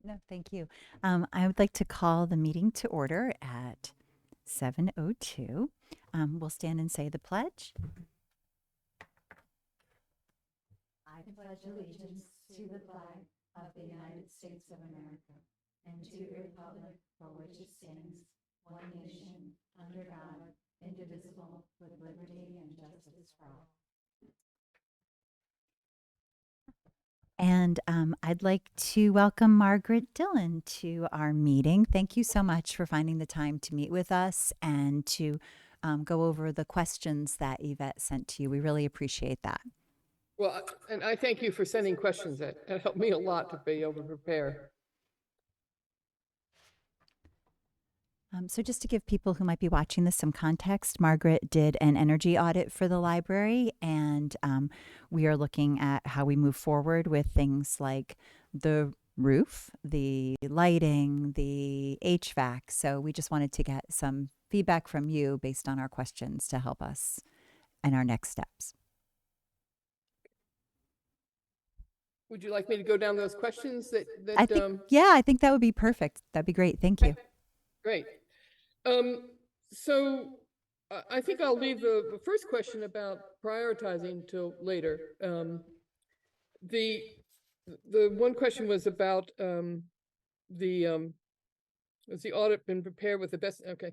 No, thank you. I would like to call the meeting to order at 7:02. We'll stand and say the pledge. I pledge allegiance to the flag of the United States of America and to the republic for which it stands, one nation, under God, indivisible, with liberty and justice for all. And I'd like to welcome Margaret Dillon to our meeting. Thank you so much for finding the time to meet with us and to go over the questions that Yvette sent to you. We really appreciate that. Well, and I thank you for sending questions. That helped me a lot to be able to prepare. So, just to give people who might be watching this some context, Margaret did an energy audit for the library, and we are looking at how we move forward with things like the roof, the lighting, the HVAC. So, we just wanted to get some feedback from you based on our questions to help us and our next steps. Would you like me to go down those questions I think, yeah, I think that would be perfect. That'd be great. Thank you. Great. So I think I'll leave the first question about prioritizing till later. The one question was about has the audit been prepared with the best? Okay.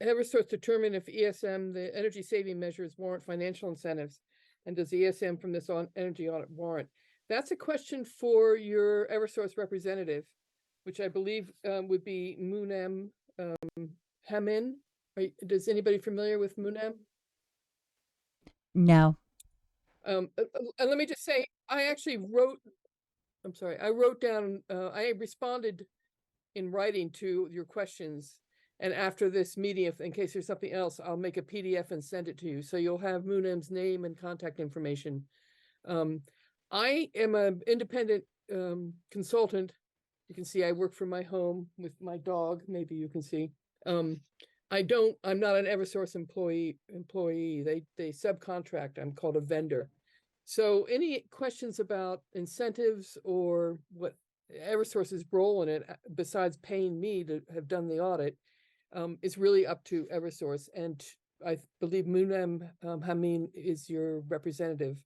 Eversource determine if ESM, the energy saving measures, warrant financial incentives, and does the ESM from this energy audit warrant? That's a question for your Eversource representative, which I believe would be Munem Hamin. Does anybody familiar with Munem? No. And let me just say, I actually wrote, I wrote down, I responded in writing to your questions. And after this meeting, if in case there's something else, I'll make a PDF and send it to you. So you'll have Munem's name and contact information. I am an independent consultant. You can see I work from my home with my dog. Maybe you can see. I'm not an Eversource employee. They subcontract. I'm called a vendor. So any questions about incentives or what Eversource's role in it, besides paying me to have done the audit, is really up to Eversource. And I believe Munem Hamin is your representative.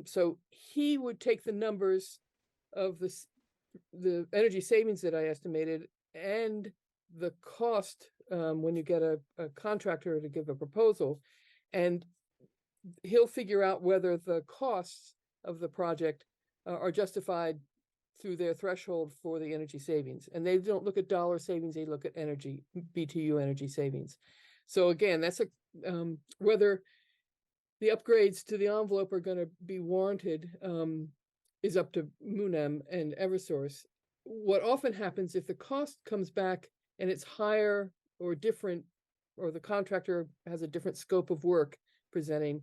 So he would take the numbers of the energy savings that I estimated and the cost when you get a contractor to give a proposal, and he'll figure out whether the costs of the project are justified through their threshold for the energy savings. And they don't look at dollar savings, they look at energy, BTU energy savings. So again, that's whether the upgrades to the envelope are going to be warranted is up to Munem and Eversource. What often happens if the cost comes back and it's higher or different, or the contractor has a different scope of work presenting,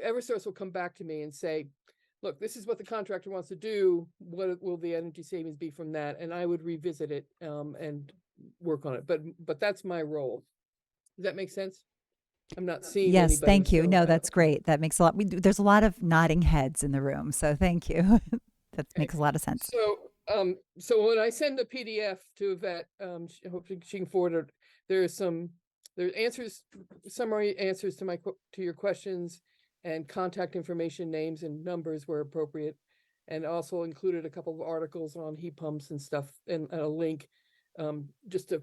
Eversource will come back to me and say, look, this is what the contractor wants to do. What will the energy savings be from that? And I would revisit it and work on it. But that's my role. Does that make sense? I'm not seeing Yes, anybody. thank you. So No, that's great. That makes a lot. There's a lot of nodding heads in the room, so thank you. That makes a lot of sense. So when I send the PDF to Yvette, hopefully she can forward it. There's answers, summary answers to your questions, and contact information, names and numbers where appropriate, and also included a couple of articles on heat pumps and stuff, and a link, just to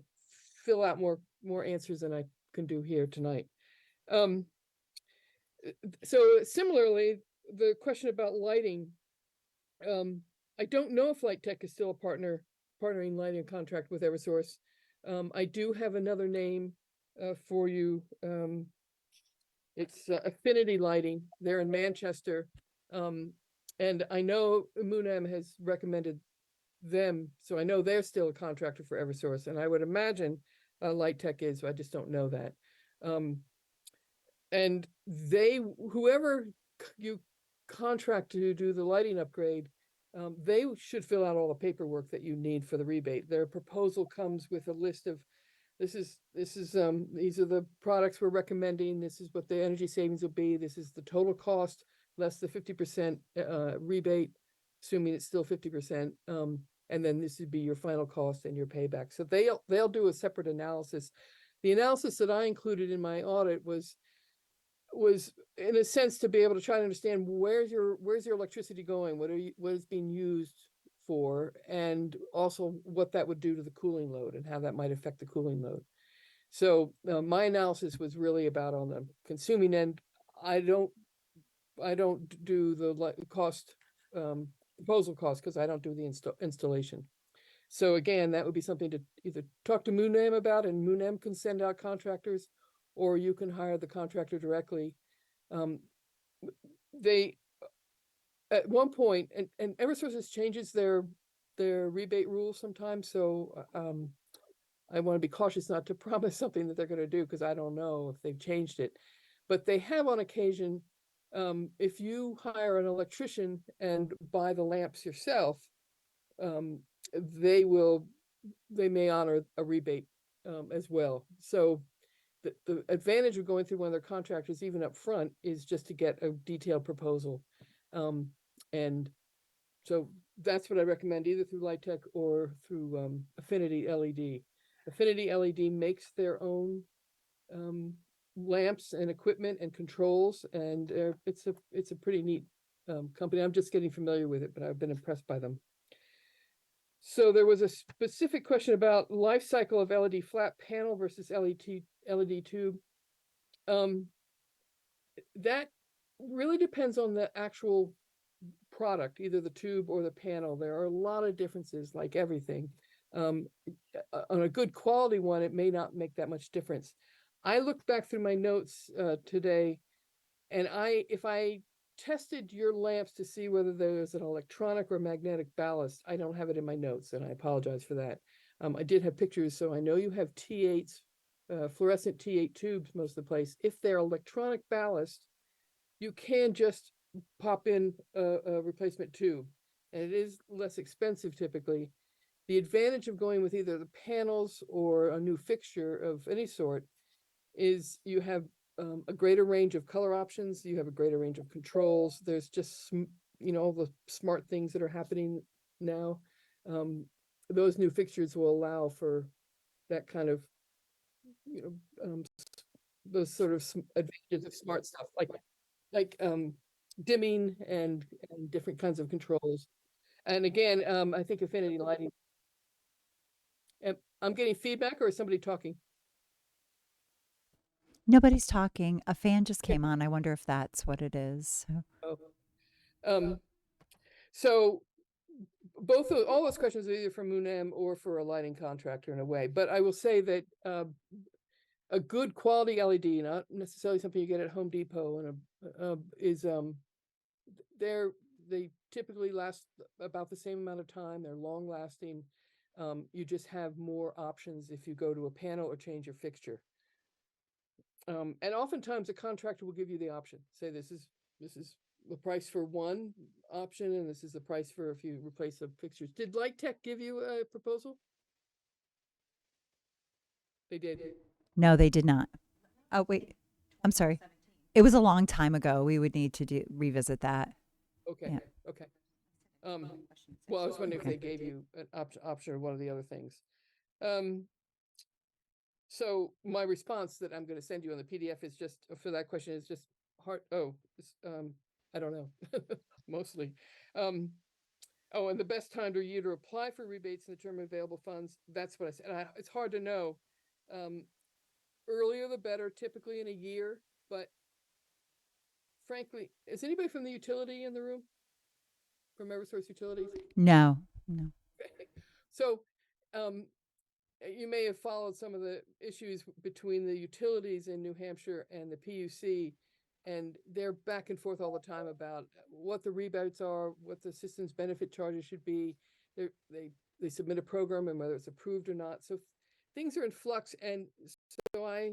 fill out more answers than I can do here tonight. So similarly, the question about lighting, I don't know if Light Tech is still a partnering lighting contract with Eversource. I do have another name for you. It's Affinity Lighting. They're in Manchester. And I know Munem has recommended them, so I know they're still a contractor for Eversource, and I would imagine Light Tech is, but I just don't know that. And whoever you contract to do the lighting upgrade, they should fill out all the paperwork that you need for the rebate. Their proposal comes with a list of, these are the products we're recommending. This is what the energy savings will be. This is the total cost less the 50% rebate. assuming it's still 50%. And then this would be your final cost and your payback. So they'll do a separate analysis. The analysis that I included in my audit was in a sense to be able to try to understand where's your electricity going, what is being used for, and also what that would do to the cooling load and how that might affect the cooling load. So my analysis was really about on the consuming end. I don't do the cost proposal cost because I don't do the installation. So again, that would be something to either talk to Moonem about, and Moonem can send out contractors, or you can hire the contractor directly. They at one point, and Eversources changes their rebate rules sometimes, so I want to be cautious not to promise something that they're going to do because I don't know if they've changed it. But they have on occasion, if you hire an electrician and buy the lamps yourself, they may honor a rebate as well. So the advantage of going through one of their contractors, even up front, is just to get a detailed proposal. And so that's what I recommend, either through Light Tech or through Affinity LED. Affinity LED makes their own lamps and equipment and controls, and it's a pretty neat company. I'm just getting familiar with it, but I've been impressed by them. So there was a specific question about life cycle of LED flat panel versus LED tube. That really depends on the actual product, either the tube or the panel. There are a lot of differences, like everything. On a good quality one, it may not make that much difference. I looked back through my notes today, and if I tested your lamps to see whether there's an electronic or magnetic ballast, I don't have it in my notes, and I apologize for that. I did have pictures, so I know you have T8s, fluorescent T8 tubes most of the place. If they're electronic ballast, you can just pop in a replacement tube, and it is less expensive typically. The advantage of going with either the panels or a new fixture of any sort is you have a greater range of color options. You have a greater range of controls. There's just, all the smart things that are happening now. Those new fixtures will allow for that kind of, those sort of advantages of smart stuff, like dimming and different kinds of controls. And again, I think Affinity Lighting. I'm getting feedback, or is somebody talking? Nobody's talking. A fan just came on. I wonder if that's what it is. Oh. Um, so all those questions are either from Moonem or for a lighting contractor in a way. But I will say that a good quality LED, not necessarily something you get at Home Depot, and they typically last about the same amount of time. They're long lasting. You just have more options if you go to a panel or change your fixture. And oftentimes a contractor will give you the option. Say this is the price for one option, and this is the price for if you replace the fixtures. Did Light Tech give you a proposal? They did. No, they did not. Oh, wait. I'm sorry. It was a long time ago. We would need to revisit that. Okay. Yeah. Okay. Well, I was wondering if Okay. they gave you an option or one of the other things. Um, so my response that I'm going to send you on the PDF is just for that question is just hard. I don't know, mostly. Oh, and the best time for you to apply for rebates in the term of available funds. That's what I said. It's hard to know. Earlier the better, typically in a year. But frankly, is anybody from the utility in the room? From Eversource Utilities? No, no. So, you may have followed some of the issues between the utilities in New Hampshire and the PUC, and they're back and forth all the time about what the rebates are, what the system's benefit charges should be. They submit a program and whether it's approved or not. So things are in flux, and so I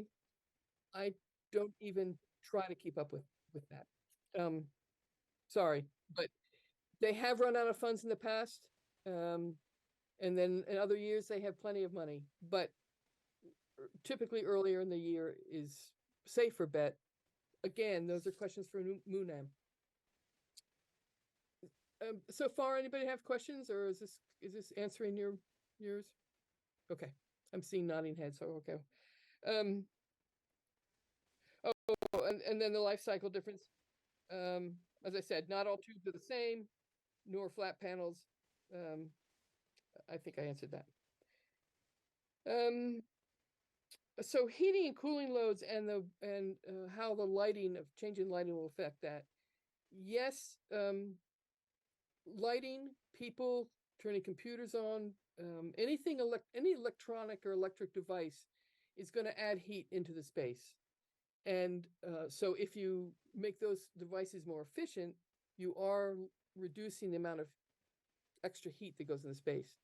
don't even try to keep up with that. Sorry, but they have run out of funds in the past. And then in other years, they have plenty of money, but typically earlier in the year is safer bet. Again, those are questions for Moonem. So far, anybody have questions, or is this answering yours? Okay, I'm seeing nodding heads, so okay. Um, oh, and then the life cycle difference. As I said, not all tubes are the same, nor flat panels. Um, I think I answered that. So heating and cooling loads and how the changing lighting will affect that. Yes, lighting, people turning computers on, any electronic or electric device is going to add heat into the space. And so if you make those devices more efficient, you are reducing the amount of extra heat that goes in the space.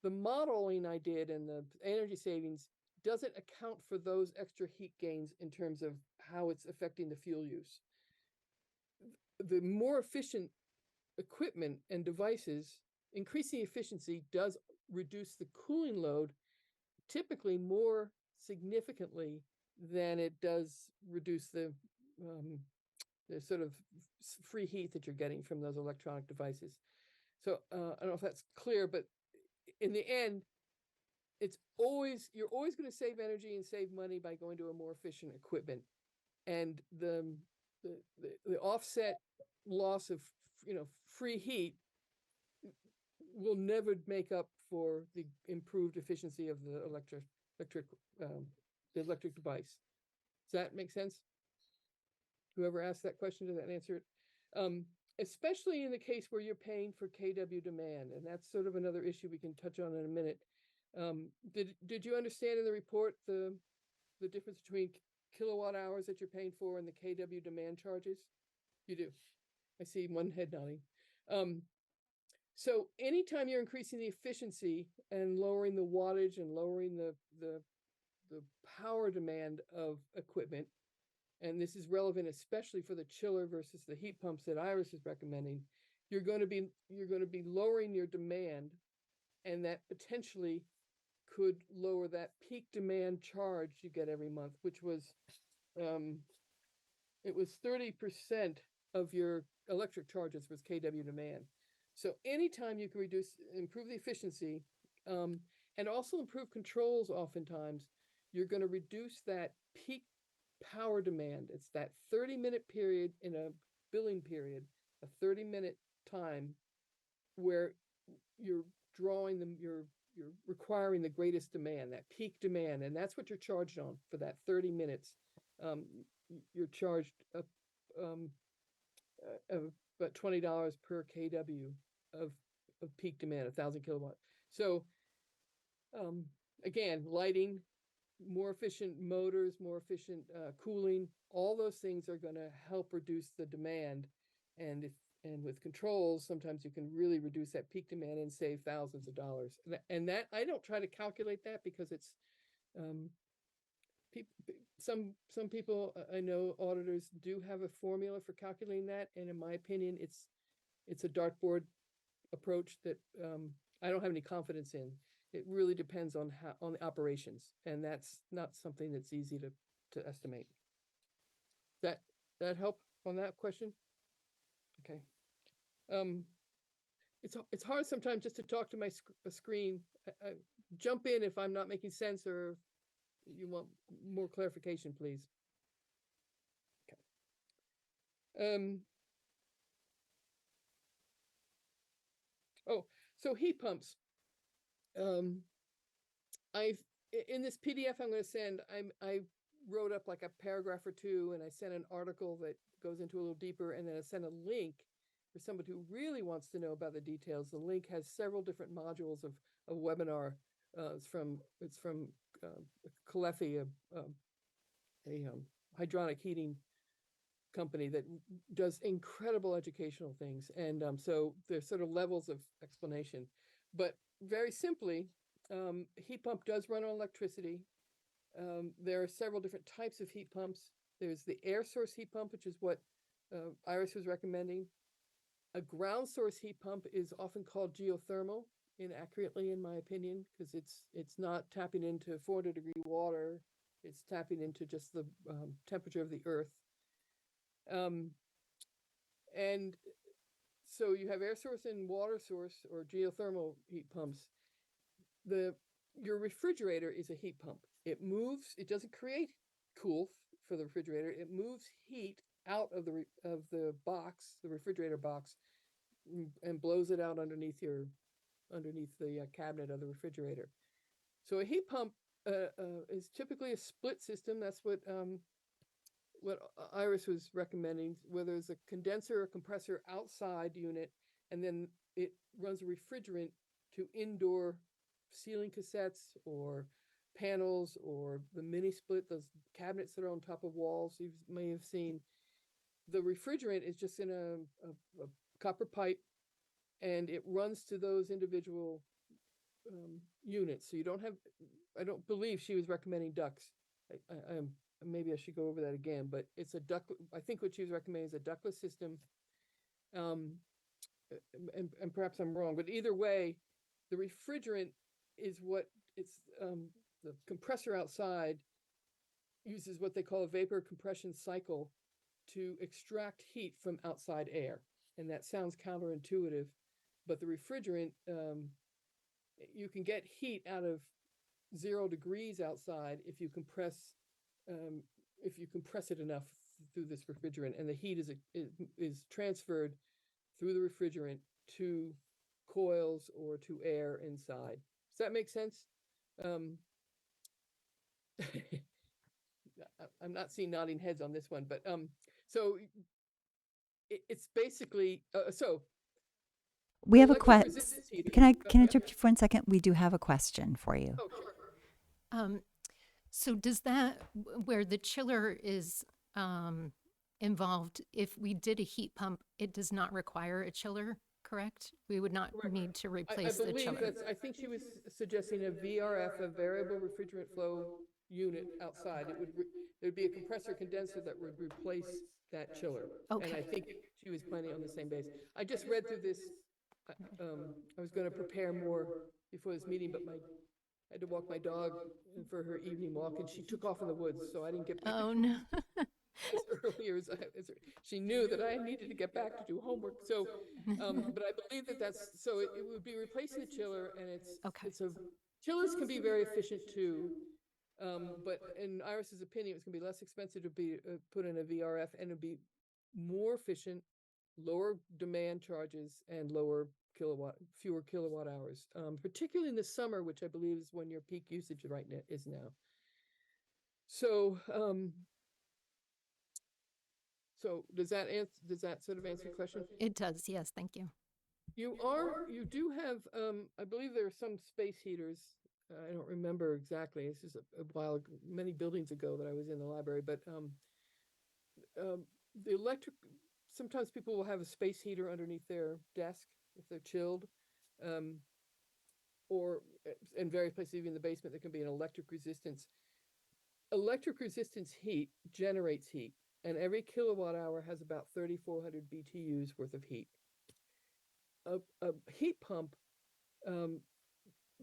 The modeling I did and the energy savings doesn't account for those extra heat gains in terms of how it's affecting the fuel use. The more efficient equipment and devices, increasing efficiency does reduce the cooling load typically more significantly than it does reduce the sort of free heat that you're getting from those electronic devices. So I don't know if that's clear, but in the end, you're always going to save energy and save money by going to a more efficient equipment. And the offset loss of free heat will never make up for the improved efficiency of the electric the electric device. Does that make sense? Whoever asked that question, did that answer it? Especially in the case where you're paying for kW demand, and that's sort of another issue we can touch on in a minute. Did you understand in the report the difference between kilowatt hours that you're paying for and the kW demand charges? You do. I see one head nodding. So anytime you're increasing the efficiency and lowering the wattage and lowering the power demand of equipment, and this is relevant especially for the chiller versus the heat pumps that Iris is recommending, you're going to be lowering your demand, and that potentially could lower that peak demand charge you get every month, which was it was 30% of your electric charges was kW demand. So anytime you can improve the efficiency, and also improve controls, oftentimes you're going to reduce that peak power demand. It's that 30-minute period in a billing period, a 30-minute time where you're you're requiring the greatest demand, that peak demand, and that's what you're charged on for that 30 minutes. You're charged about $20 per kW of peak demand, 1,000 kilowatt. So again, lighting, more efficient motors, more efficient cooling, all those things are going to help reduce the demand. And with controls, sometimes you can really reduce that peak demand and save thousands of dollars. And that I don't try to calculate that because it's some people I know, auditors, do have a formula for calculating that, and in my opinion, it's a dartboard approach that I don't have any confidence in. It really depends on the operations, and that's not something that's easy to estimate. That help on that question? Okay. It's hard sometimes just to talk to my screen. Jump in if I'm not making sense or you want more clarification, please. Okay. Oh, so heat pumps. I've in this PDF I'm going to send, I wrote up like a paragraph or two, and I sent an article that goes into a little deeper, and then I sent a link for somebody who really wants to know about the details. The link has several different modules of a webinar. It's from Calefi, a hydronic heating company that does incredible educational things. And so there's sort of levels of explanation, but very simply, heat pump does run on electricity. There are several different types of heat pumps. There's the air source heat pump, which is what Iris was recommending. A ground source heat pump is often called geothermal, inaccurately in my opinion, because it's not tapping into 400-degree water. It's tapping into just the temperature of the earth. And so you have air source and water source or geothermal heat pumps. The your refrigerator is a heat pump. It moves, it doesn't create cool for the refrigerator. It moves heat out of the box, the refrigerator box, and blows it out underneath the cabinet of the refrigerator. So a heat pump is typically a split system. That's what Iris was recommending, where there's a condenser or compressor outside unit, and then it runs a refrigerant to indoor ceiling cassettes or panels or the mini split, those cabinets that are on top of walls you may have seen. The refrigerant is just in a copper pipe, and it runs to those individual units. So you don't have, I don't believe she was recommending ducts. I'm maybe I should go over that again, but it's a duct. I think what she was recommending is a ductless system. Um, and perhaps I'm wrong, but either way, the refrigerant is what it's the compressor outside uses what they call a vapor compression cycle to extract heat from outside air. And that sounds counterintuitive, but the refrigerant, you can get heat out of 0 degrees outside if you compress it enough through this refrigerant, and the heat is transferred through the refrigerant to coils or to air inside. Does that make sense? Um, I'm not seeing nodding heads on this one, but so it's basically so We have a electric question. resistance heaters. Can I Yeah. interrupt you for 1 second? We do have a question for you. Oh, sure. Um, so does that, where the chiller is involved, if we did a heat pump, it does not require a chiller, correct? We would not Correct. need to I replace the believe chiller. that's, I think she was suggesting a VRF, a variable refrigerant flow unit outside. There'd be a compressor condenser that would replace that chiller. And I Okay. think she was planning on the same base. I just read through this. I was going to prepare more before this meeting, but I had to walk my dog for her evening walk, and she took off in the woods, so I didn't get back Oh, no. as early as she knew that I needed to get back to do homework. So, but I believe that that's so it would be replacing the chiller, and Okay. it's a chillers can be very efficient too. But in Iris's opinion, it was going to be less expensive to be put in a VRF, and it'd be more efficient, lower demand charges, and fewer kilowatt hours, particularly in the summer, which I believe is when your peak usage right now is now. So, so does that sort of answer your question? It does, yes, thank you. You do have, I believe there are some space heaters. I don't remember exactly. This is a while, many buildings ago that I was in the library, but the electric, sometimes people will have a space heater underneath their desk if they're chilled. Um, or in various places, even in the basement, there can be an electric resistance. Electric resistance heat generates heat, and every kilowatt hour has about 3,400 BTUs worth of heat. A heat pump um,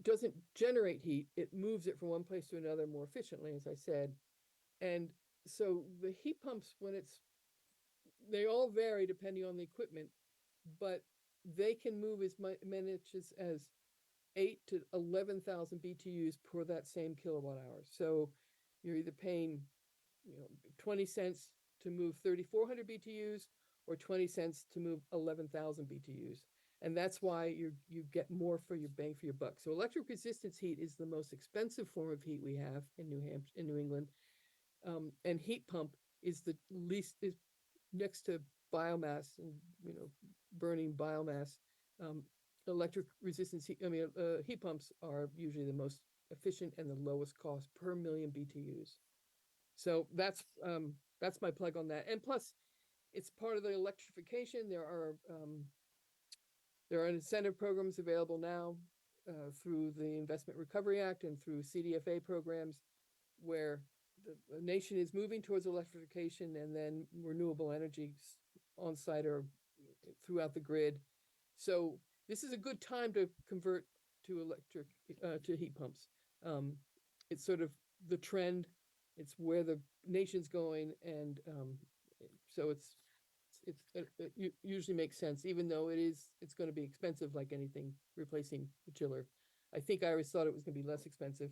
doesn't generate heat, it moves it from one place to another more efficiently, as I said. And so the heat pumps, they all vary depending on the equipment, but they can move as many as 8 to 11,000 BTUs per that same kilowatt hour. So you're either paying 20 cents to move 3,400 BTUs or 20 cents to move 11,000 BTUs. And that's why you get more for your bang for your buck. So electric resistance heat is the most expensive form of heat we have in New England. And heat pump is the least, is next to biomass and burning biomass. Electric resistance heat, heat pumps are usually the most efficient and the lowest cost per million BTUs. So that's my plug on that. And plus, it's part of the electrification. There are incentive programs available now through the Investment Recovery Act and through CDFA programs where the nation is moving towards electrification, and then renewable energy on site or throughout the grid. So this is a good time to convert to electric to heat pumps. It's sort of the trend. It's where the nation's going, and so it usually makes sense, even though it's going to be expensive like anything replacing the chiller. I think I always thought it was going to be less expensive.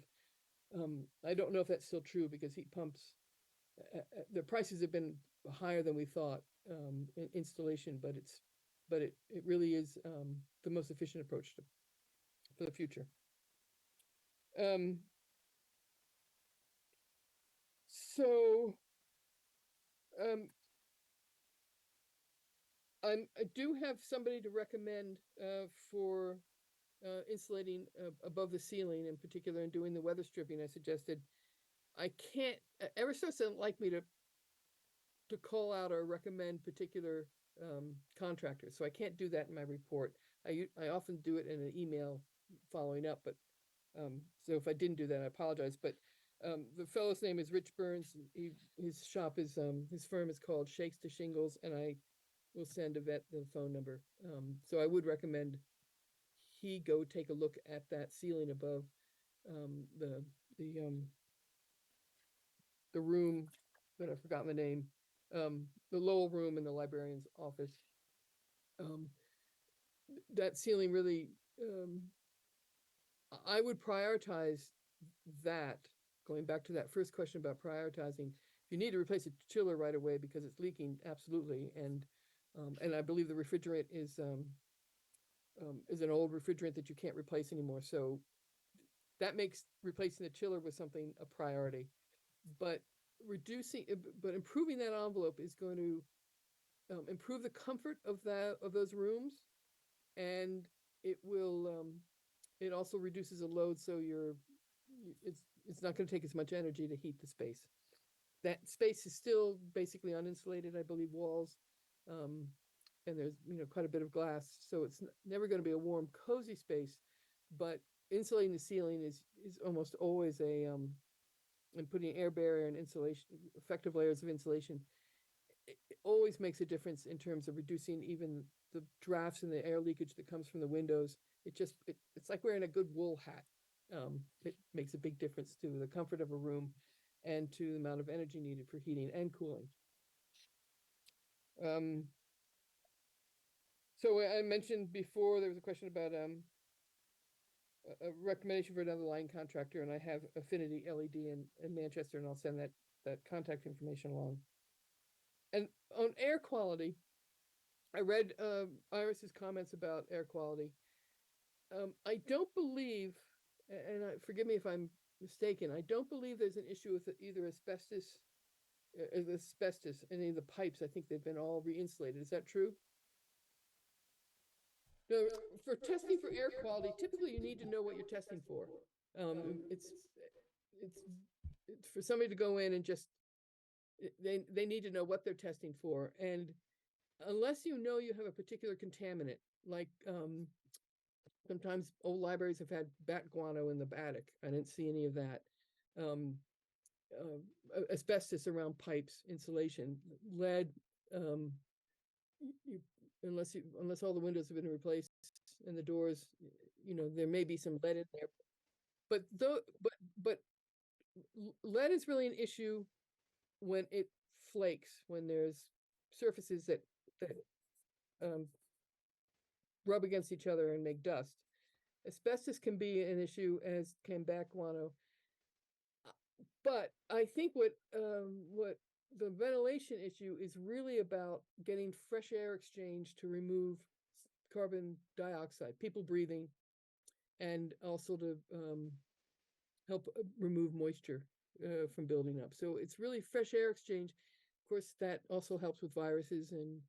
I don't know if that's still true because heat pumps, the prices have been higher than we thought in installation, but it really is the most efficient approach for the future. Um, so um, I do have somebody to recommend for insulating above the ceiling in particular and doing the weather stripping I suggested. I can't, Eversource doesn't like me to call out or recommend particular contractors, so I can't do that in my report. I often do it in an email following up, but so if I didn't do that, I apologize. But the fellow's name is Rich Burns. His shop is his firm is called Shakes to Shingles, and I will send Yvette the phone number. So I would recommend he go take a look at that ceiling above the the room that I've forgotten the name, the Lowell room in the librarian's office. Um, that ceiling really, I would prioritize that. Going back to that first question about prioritizing, if you need to replace a chiller right away because it's leaking, absolutely. And I believe the refrigerant is an old refrigerant that you can't replace anymore. So that makes replacing the chiller with something a priority. But but improving that envelope is going to improve the comfort of those rooms, and it will it also reduces the load, so it's not going to take as much energy to heat the space. That space is still basically uninsulated, I believe, walls, and there's quite a bit of glass, so it's never going to be a warm, cozy space. But insulating the ceiling is almost always and putting air barrier and insulation, effective layers of insulation, it always makes a difference in terms of reducing even the drafts and the air leakage that comes from the windows. It's like wearing a good wool hat. It makes a big difference to the comfort of a room and to the amount of energy needed for heating and cooling. So I mentioned before there was a question about a recommendation for another line contractor, and I have Affinity LED in Manchester, and I'll send that contact information along. And on air quality, I read Iris's comments about air quality. I don't believe, and forgive me if I'm mistaken, I don't believe there's an issue with either asbestos in any of the pipes. I think they've been all re-insulated. Is that true? No, for testing for air quality, typically you need to know what you're testing for. It's for somebody to go in and just they need to know what they're testing for, and unless you know you have a particular contaminant, like sometimes old libraries have had bat guano in the attic. I didn't see any of that. Asbestos around pipes, insulation, lead. Unless all the windows have been replaced and the doors, there may be some lead in there. But lead is really an issue when it flakes, when there's surfaces that rub against each other and make dust. Asbestos can be an issue, as can bat guano. But I think what the ventilation issue is really about getting fresh air exchange to remove carbon dioxide, people breathing, and also to help remove moisture from building up. So it's really fresh air exchange. Of course, that also helps with viruses and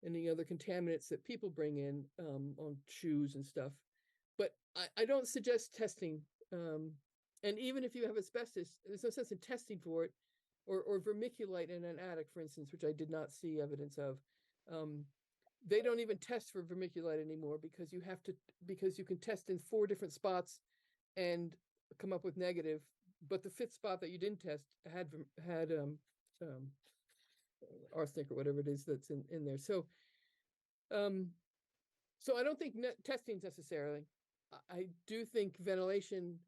any other contaminants that people bring in on shoes and stuff. But I don't suggest testing. And even if you have asbestos, there's no sense in testing for it, or vermiculite in an attic, for instance, which I did not see evidence of. They don't even test for vermiculite anymore because you can test in 4 different spots and come up with negative, but the 5th spot that you didn't test had arsenic or whatever it is that's in there. So I don't think testing is necessarily. I do think ventilation,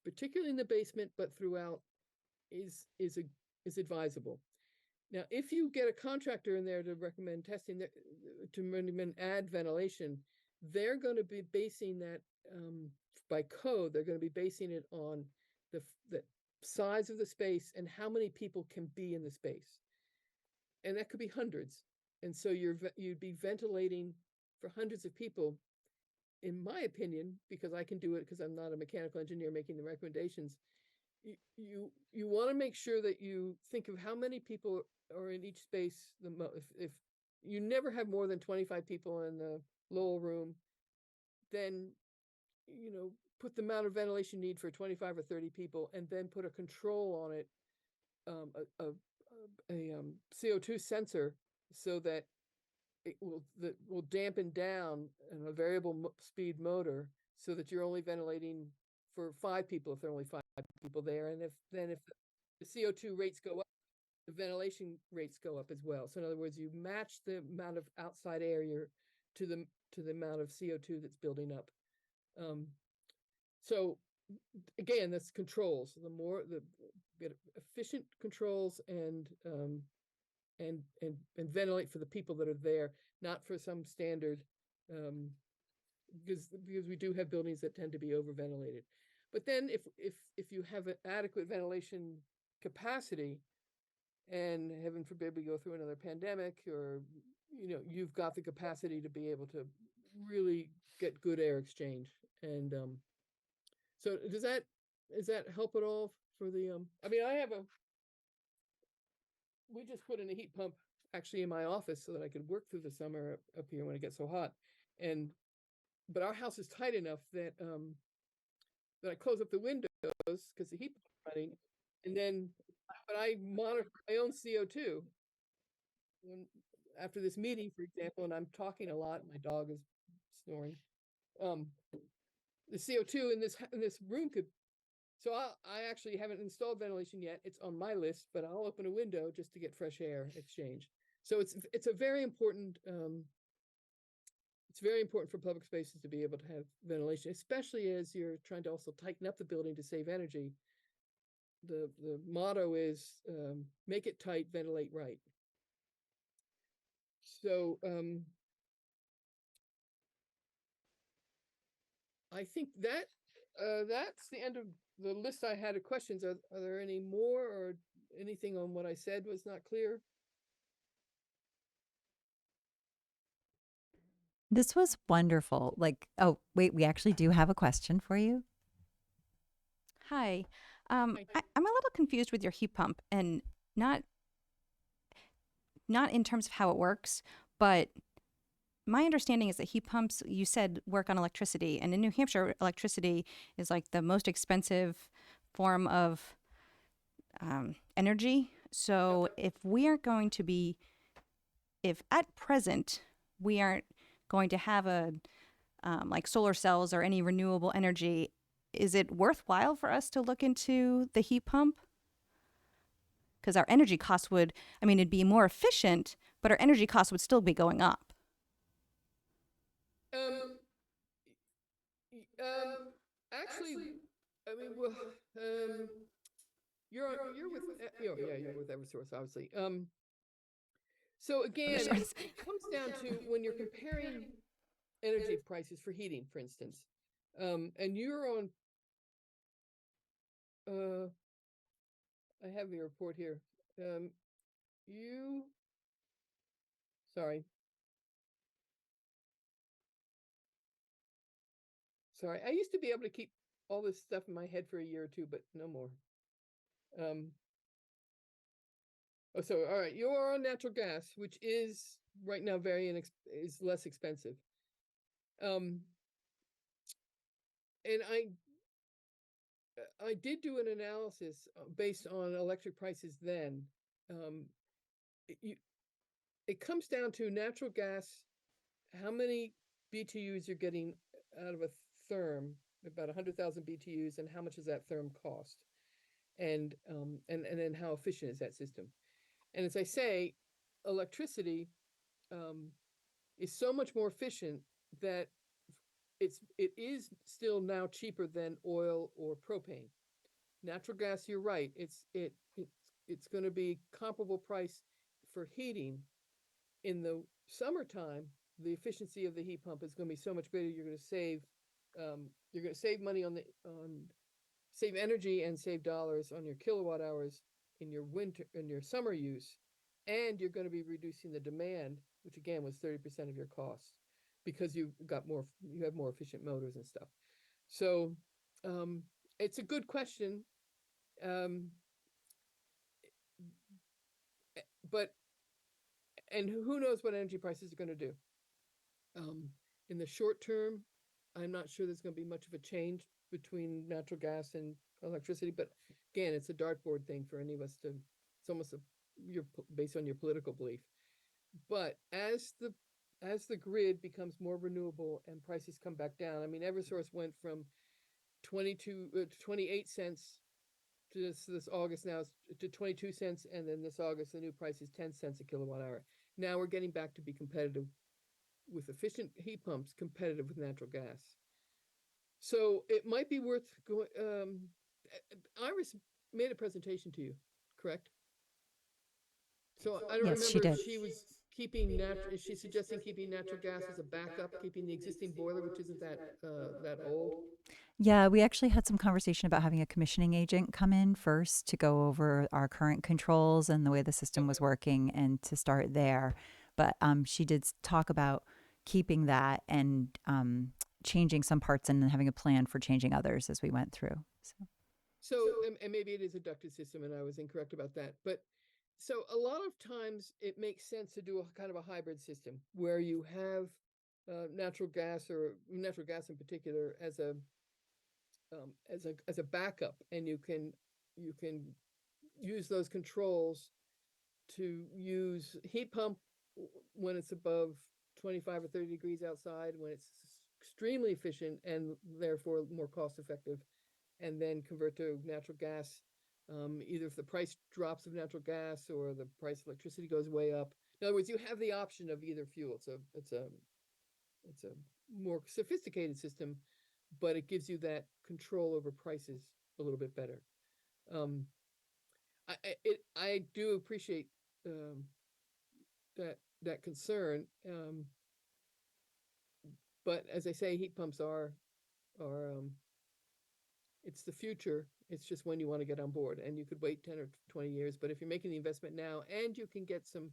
particularly in the basement, but throughout, is advisable. Now, if you get a contractor in there to recommend testing, to recommend add ventilation, they're going to be basing that by code. They're going to be basing it on the size of the space and how many people can be in the space, and that could be hundreds. And so you'd be ventilating for hundreds of people. In my opinion, because I can do it because I'm not a mechanical engineer making the recommendations, you want to make sure that you think of how many people are in each space. If you never have more than 25 people in the Lowell room, then put the amount of ventilation need for 25 or 30 people, and then put a control on it, a CO2 sensor, so that it will dampen down in a variable speed motor, so that you're only ventilating for 5 people if there are only 5 people there. And if the CO2 rates go up, the ventilation rates go up as well. So in other words, you match the amount of outside air to the amount of CO2 that's building up. So again, that's controls. The more get efficient controls and ventilate for the people that are there, not for some standard, because we do have buildings that tend to be over ventilated. But then if you have an adequate ventilation capacity, and heaven forbid we go through another pandemic, or you've got the capacity to be able to really get good air exchange. And so does that help at all for the I mean, we just put in a heat pump actually in my office so that I could work through the summer up here when it gets so hot. But our house is tight enough that I close up the windows because the heat pump is running, but I monitor my own CO2. After this meeting, for example, and I'm talking a lot, my dog is snoring. The CO2 in this room could. So I actually haven't installed ventilation yet. It's on my list, but I'll open a window just to get fresh air exchange. So it's a very important. It's very important for public spaces to be able to have ventilation, especially as you're trying to also tighten up the building to save energy. The motto is make it tight, ventilate right. So I think that's the end of the list I had of questions. Are there any more, or anything on what I said was not clear? This was wonderful. Like, oh, wait, we actually do have a question for you. Hi. Hi. I'm a little confused with your heat pump, and not in terms of how it works, but my understanding is that heat pumps, you said, work on electricity, and in New Hampshire, electricity is like the most expensive form of energy. So if at present we aren't going to have like solar cells or any renewable energy, is it worthwhile for us to look into the heat pump? Because our energy costs it'd be more efficient, but our energy costs would still be going up. Actually, I mean, well, you're with you're with Eversource, obviously. So again, it comes down to when you're comparing energy prices for heating, for instance, and you're on. I have your report here. Sorry. I used to be able to keep all this stuff in my head for a year or two, but no more. All right, you're on natural gas, which is right now is less expensive. And I did do an analysis based on electric prices then. It comes down to natural gas, how many BTUs you're getting out of a therm, about 100,000 BTUs, and how much does that therm cost? And then how efficient is that system? And as I say, electricity is so much more efficient that it is still now cheaper than oil or propane. Natural gas, you're right, it's going to be comparable price for heating, in the summertime, the efficiency of the heat pump is going to be so much greater. You're going to save money save energy and save dollars on your kilowatt hours in your summer use, and you're going to be reducing the demand, which again was 30% of your cost, because you have more efficient motors and stuff. So, it's a good question. Um, but and who knows what energy prices are going to do. In the short term, I'm not sure there's going to be much of a change between natural gas and electricity, but again, it's a dartboard thing for any of us to, it's almost based on your political belief. But as the grid becomes more renewable and prices come back down, I mean, Eversource went from 28 cents to this August now to 22 cents, and then this August the new price is 10 cents a kilowatt hour. Now we're getting back to be competitive with efficient heat pumps, competitive with natural gas. So it might be worth going. Iris made a presentation to you, correct? So I don't Yes, she remember if did. she was is she suggesting keeping natural gas as a backup, keeping the existing boiler, which isn't that old? Yeah, we actually had some conversation about having a commissioning agent come in first to go over our current controls and the way the system was Okay. working and to start there. But she did talk about keeping that and changing some parts and then having a plan for changing others as we went through. So. So, and maybe it is a ducted system and I was incorrect about that. But so a lot of times it makes sense to do a kind of a hybrid system where you have natural gas, or natural gas in particular, as a backup, and you can use those controls to use heat pump when it's above 25 or 30 degrees outside, when it's extremely efficient and therefore more cost effective, and then convert to natural gas, either if the price drops of natural gas or the price of electricity goes way up. In other words, you have the option of either fuel. It's a more sophisticated system, but it gives you that control over prices a little bit better. I do appreciate that concern, but as I say, heat pumps are it's the future. It's just when you want to get on board, and you could wait 10 or 20 years. But if you're making the investment now, and you can get some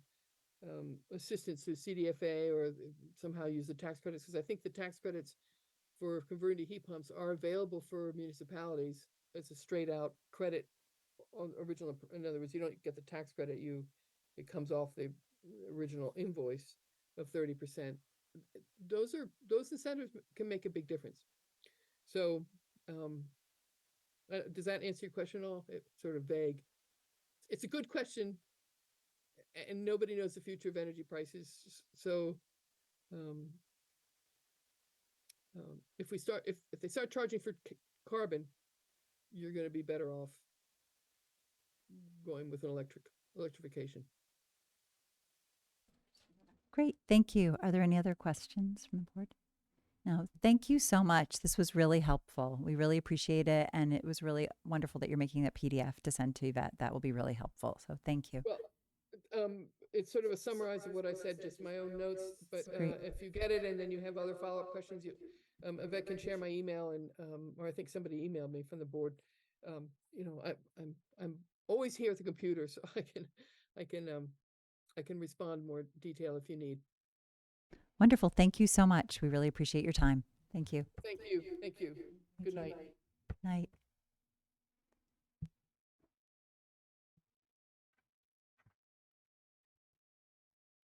assistance through CDFA or somehow use the tax credits, because I think the tax credits for converting to heat pumps are available for municipalities. It's a straight out credit on original. In other words, you don't get the tax credit. It comes off the original invoice of 30%. Those incentives can make a big difference. So, does that answer your question at all? It's sort of vague. It's a good question, and nobody knows the future of energy prices. So, um, if they start charging for carbon, you're going to be better off going with an electrification. Great. Thank you. Are there any other questions from the board? No, thank you so much. This was really helpful. We really appreciate it. And it was really wonderful that you're making that PDF to send to Yvette. That will be really helpful. So thank you. Well, it's sort of a summarize of what I said, just my own notes. But Great. if you get it and then you have other follow-up questions, Yvette can share my email, and or I think somebody emailed me from the board. I'm always here at the computer, so I can respond more detail if you need. Wonderful. Thank you so much. We really appreciate your time. Thank you. Thank you. Thank you. Good night. Night.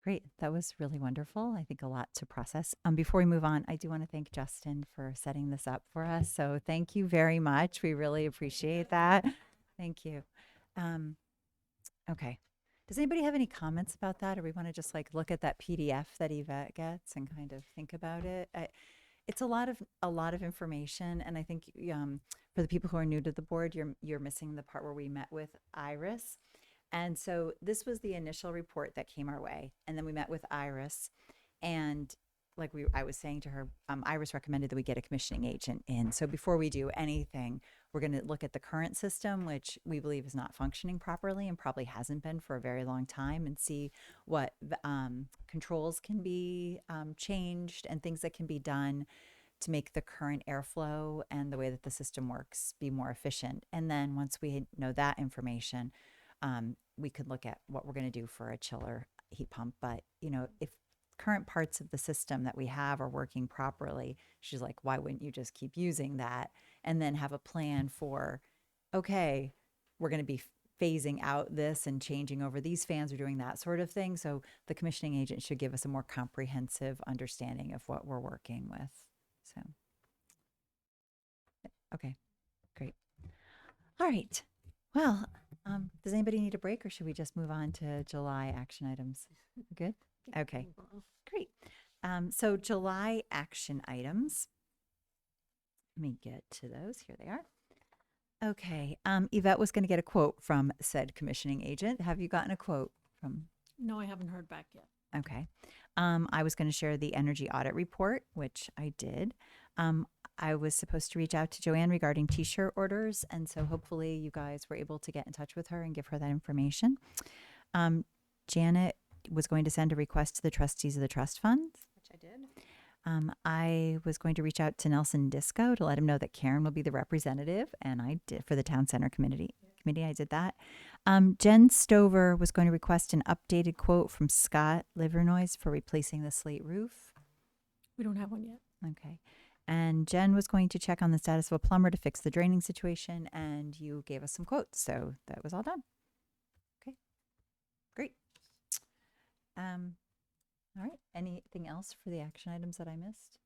Great. That was really wonderful. I think a lot to process. Before we move on, I do want to thank Justin for setting this up for us. So thank you very much. We really appreciate that. Thank you. Okay. Does anybody have any comments about that, or we want to just like look at that PDF that Yvette gets and kind of think about it? It's a lot of information, and I think for the people who are new to the board, you're missing the part where we met with Iris. And so this was the initial report that came our way. And then we met with Iris, and I was saying to her, Iris recommended that we get a commissioning agent in. So before we do anything, we're going to look at the current system, which we believe is not functioning properly and probably hasn't been for a very long time, and see what controls can be changed and things that can be done to make the current airflow and the way that the system works be more efficient. And then once we know that information, we could look at what we're going to do for a chiller heat pump. But, if current parts of the system that we have are working properly, she's like, why wouldn't you just keep using that and then have a plan for, okay, we're going to be phasing out this and changing over these fans or doing that sort of thing. So the commissioning agent should give us a more comprehensive understanding of what we're working with. So, okay, great. All right. Well, does anybody need a break, or should we just move on to July action items? Good? Okay, great. So July action items. Let me get to those. Here they are. Okay. Yvette was going to get a quote from said commissioning agent. Have you gotten a quote from? No, I haven't heard back yet. Okay. I was going to share the energy audit report, which I did. I was supposed to reach out to Joanne regarding t-shirt orders, and so hopefully you guys were able to get in touch with her and give her that information. Janet was going to send a request to the trustees of the trust funds. Which I did. I was going to reach out to Nelson Disco to let him know that Karen will be the representative, and I did for the town center committee. I did that. Jen Stover was going to request an updated quote from Scott Livernoise for replacing the slate roof. We don't have one yet. Okay. And Jen was going to check on the status of a plumber to fix the draining situation, and you gave us some quotes, so that was all done. Okay, great. All right. Anything else for the action items that I missed?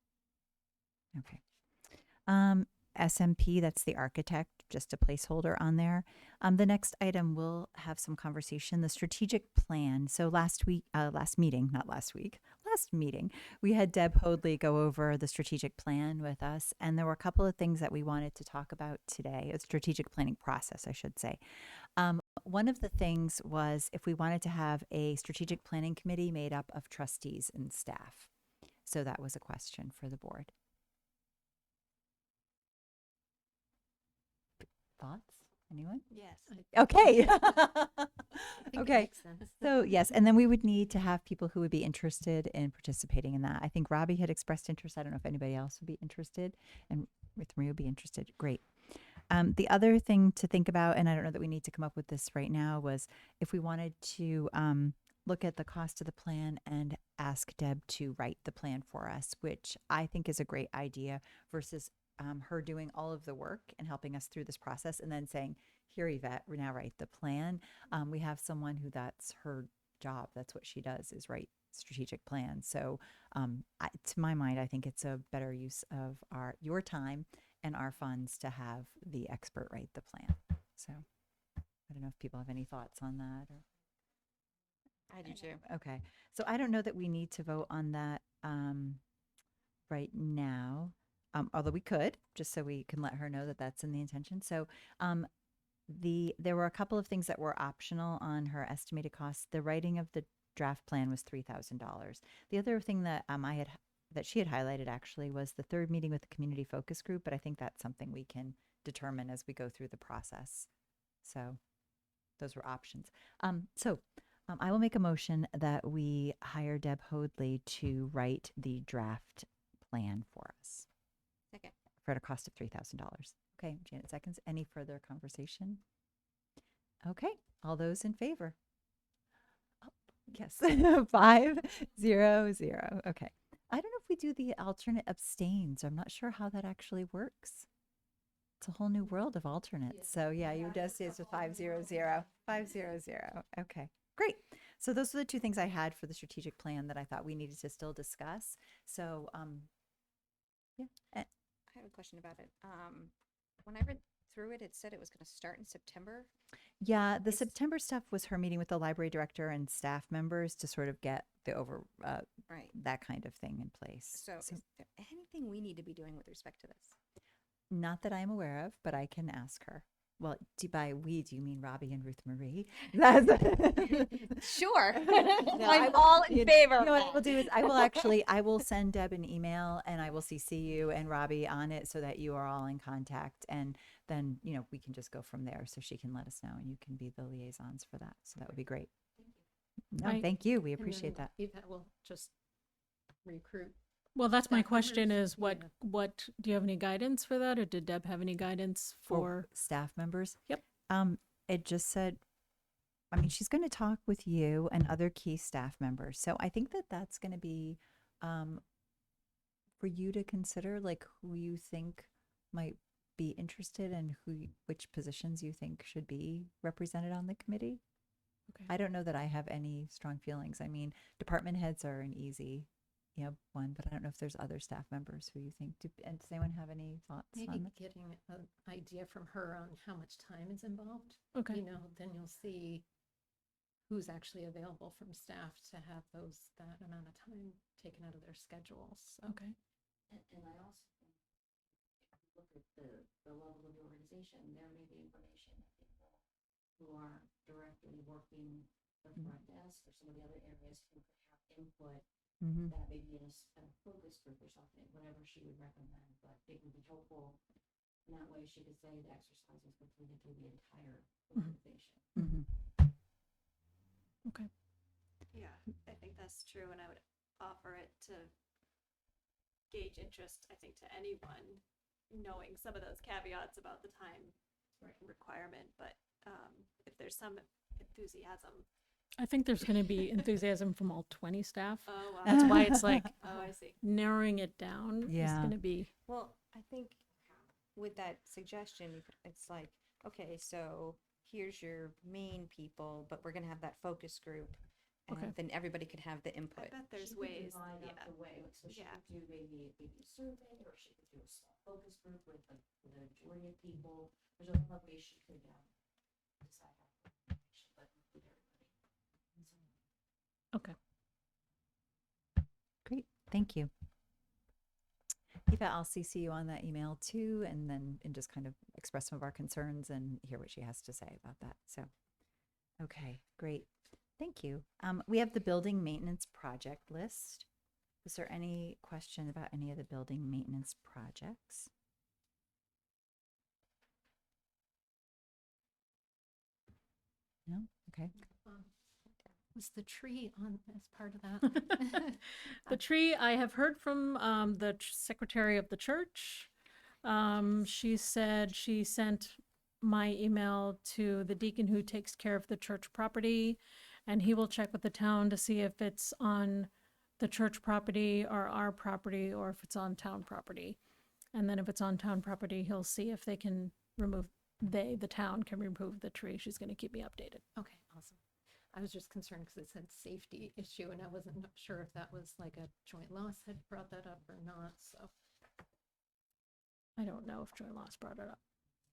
Okay. SMP, that's the architect, just a placeholder on there. The next item will have some conversation, the strategic plan. So last meeting, we had Deb Hoadley go over the strategic plan with us, and there were a couple of things that we wanted to talk about today, a strategic planning process, I should say. One of the things was if we wanted to have a strategic planning committee made up of trustees and staff. So that was a question for the board. Thoughts? Anyone? Yes. Okay. I think it Okay. makes sense. So yes, and then we would need to have people who would be interested in participating in that. I think Robbie had expressed interest. I don't know if anybody else would be interested, and Ruth Marie would be interested. Great. The other thing to think about, and I don't know that we need to come up with this right now, was if we wanted to look at the cost of the plan and ask Deb to write the plan for us, which I think is a great idea versus her doing all of the work and helping us through this process and then saying, here, Yvette, we now write the plan. We have someone who that's her job. That's what she does, is write strategic plans. So to my mind, I think it's a better use of your time and our funds to have the expert write the plan. So I don't know if people have any thoughts on that. Or... I do too. Okay. So I don't know that we need to vote on that right now. Although we could, just so we can let her know that that's in the intention. So there were a couple of things that were optional on her estimated costs. The writing of the draft plan was $3,000. The other thing that that she had highlighted actually was the third meeting with the community focus group, but I think that's something we can determine as we go through the process. So those were options. I will make a motion that we hire Deb Hoadley to write the draft plan for us. Second. For a cost of $3,000. Okay, Janet seconds. Any further conversation? Okay, all those in favor? Oh, yes, 5-0-0. Okay. I don't know if we do the alternate abstains. I'm not sure how that actually works. It's a whole new world of alternates. So yeah, you just say it's a 5-0-0. 5-0-0. Okay, great. So those are the two things I had for the strategic plan that I thought we needed to still discuss. So yeah. I have a question about it. When I read through it, it said it was going to start in September. Yeah, the September stuff was her meeting with the library director and staff members to sort of get the Right. that kind of thing in place. So is there anything we need to be doing with respect to this? Not that I'm aware of, but I can ask her. well, by we, do you mean Robbie and Ruth Marie? That's Sure. No, I I'm will- all in favor You of know what I that. will do is I will send Deb an email and I will CC you and Robbie on it so that you are all in contact, and then, we can just go from there so she can let us know and you can be the liaisons for that. So that would be great. No, Right. thank you. We And appreciate then that. Yvette will just recruit. Well, that's my Staff question members? is what, Yeah. what, do you have any guidance for that? Or did Deb have any guidance for? Staff members. Yep. It just said, I mean, she's going to talk with you and other key staff members. So I think that that's going to be for you to consider, like who you think might be interested and which positions you think should be represented on the committee. Okay. I don't know that I have any strong feelings. I mean, department heads are an easy, one, but I don't know if there's other staff members who you think. And does anyone have any thoughts Maybe on that? getting an idea from her on how much time is involved. Okay. Then you'll see who's actually available from staff to have that amount of time taken out of their schedules. So. Okay. And I also think if you look at the level of the organization, there may be information that people who are directly working the front desk or some of the other areas who could have input Mm-hmm. that maybe in a focus group or something, whatever she would recommend, but it would be helpful. And that way she could say the exercise was completed through the entire organization. Mm-hmm. Okay. Yeah, I think that's true, and I would offer it to gauge interest, I think, to anyone, knowing some of those caveats about the time requirement, but if there's some enthusiasm. I think there's going to be enthusiasm from all 20 staff. Oh, wow. That's why it's like Oh, I see. narrowing it down is Yeah. going to be. Well, I think with that suggestion, it's like, okay, so here's your main people, but we're going to have that focus group, and Okay. then everybody could have the I input. bet there's She could ways, divide up yeah. the way, so she Yeah. could do maybe a survey, or she could do a small focus group with a majority of people. There's a lot of ways she could decide how to she would include everybody. Okay. Great. Thank you. Eva, I'll CC you on that email too, and just kind of express some of our concerns and hear what she has to say about that. So, okay, great. Thank you. We have the building maintenance project list. Is there any question about any of the building maintenance projects? No? Okay. Was the tree on as part of that? The tree, I have heard from the secretary of the church. She said she sent my email to the deacon who takes care of the church property, and he will check with the town to see if it's on the church property or our property, or if it's on town property. And then if it's on town property, he'll see if they can the town can remove the tree. She's going to keep me updated. Okay, awesome. I was just concerned because it said safety issue, and I wasn't sure if that was like a joint loss had brought that up or not. So I don't know if Joy Loss brought it up,